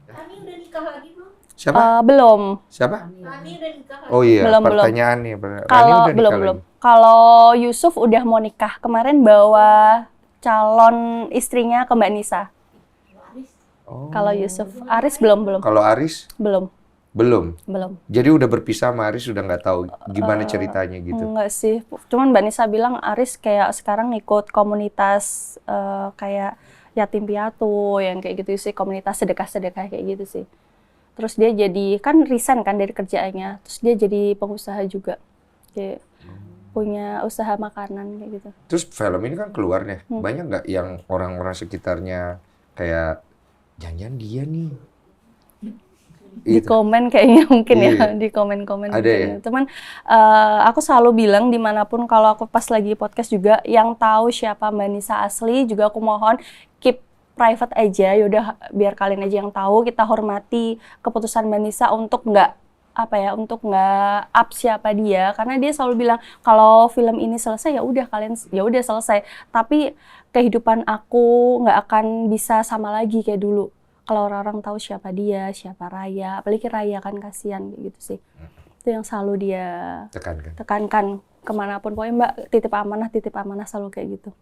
Rani udah nikah lagi belum? Siapa? Belum. Siapa? Rani udah nikah lagi. Oh iya, belum, pertanyaan nih. Kalau belum. Kalau Yusuf udah mau nikah, kemarin bawa calon istrinya ke Mbak Nisa. Oh. Kalau Yusuf, Aris belum. Kalau Aris? Belum. Jadi udah berpisah sama Aris, udah nggak tahu gimana ceritanya gitu? Enggak sih, cuman Mbak Nisa bilang Aris kayak sekarang ikut komunitas kayak yatim piatu, yang kayak gitu sih, komunitas sedekah-sedekah kayak gitu sih. Terus dia jadi, kan resign kan dari kerjaannya, terus dia jadi pengusaha juga, kayak punya usaha makanan kayak gitu. Terus film ini kan keluar nih, banyak nggak yang orang-orang sekitarnya kayak jangan dia nih? Di komen kayaknya mungkin ya, di komen-komen. Ada ya? Cuman aku selalu bilang dimanapun kalau aku pas lagi podcast juga, yang tahu siapa Mbak Nisa asli juga aku mohon keep private aja, yaudah biar kalian aja yang tahu. Kita hormati keputusan Mbak Nisa untuk nggak up siapa dia, karena dia selalu bilang kalau film ini selesai ya udah kalian ya udah selesai, tapi kehidupan aku nggak akan bisa sama lagi kayak dulu. Kalau orang-orang tahu siapa dia, siapa Raya, apalagi Raya kan kasihan gitu sih. Itu yang selalu dia tekankan kemanapun. Pokoknya Mbak titip amanah selalu kayak gitu.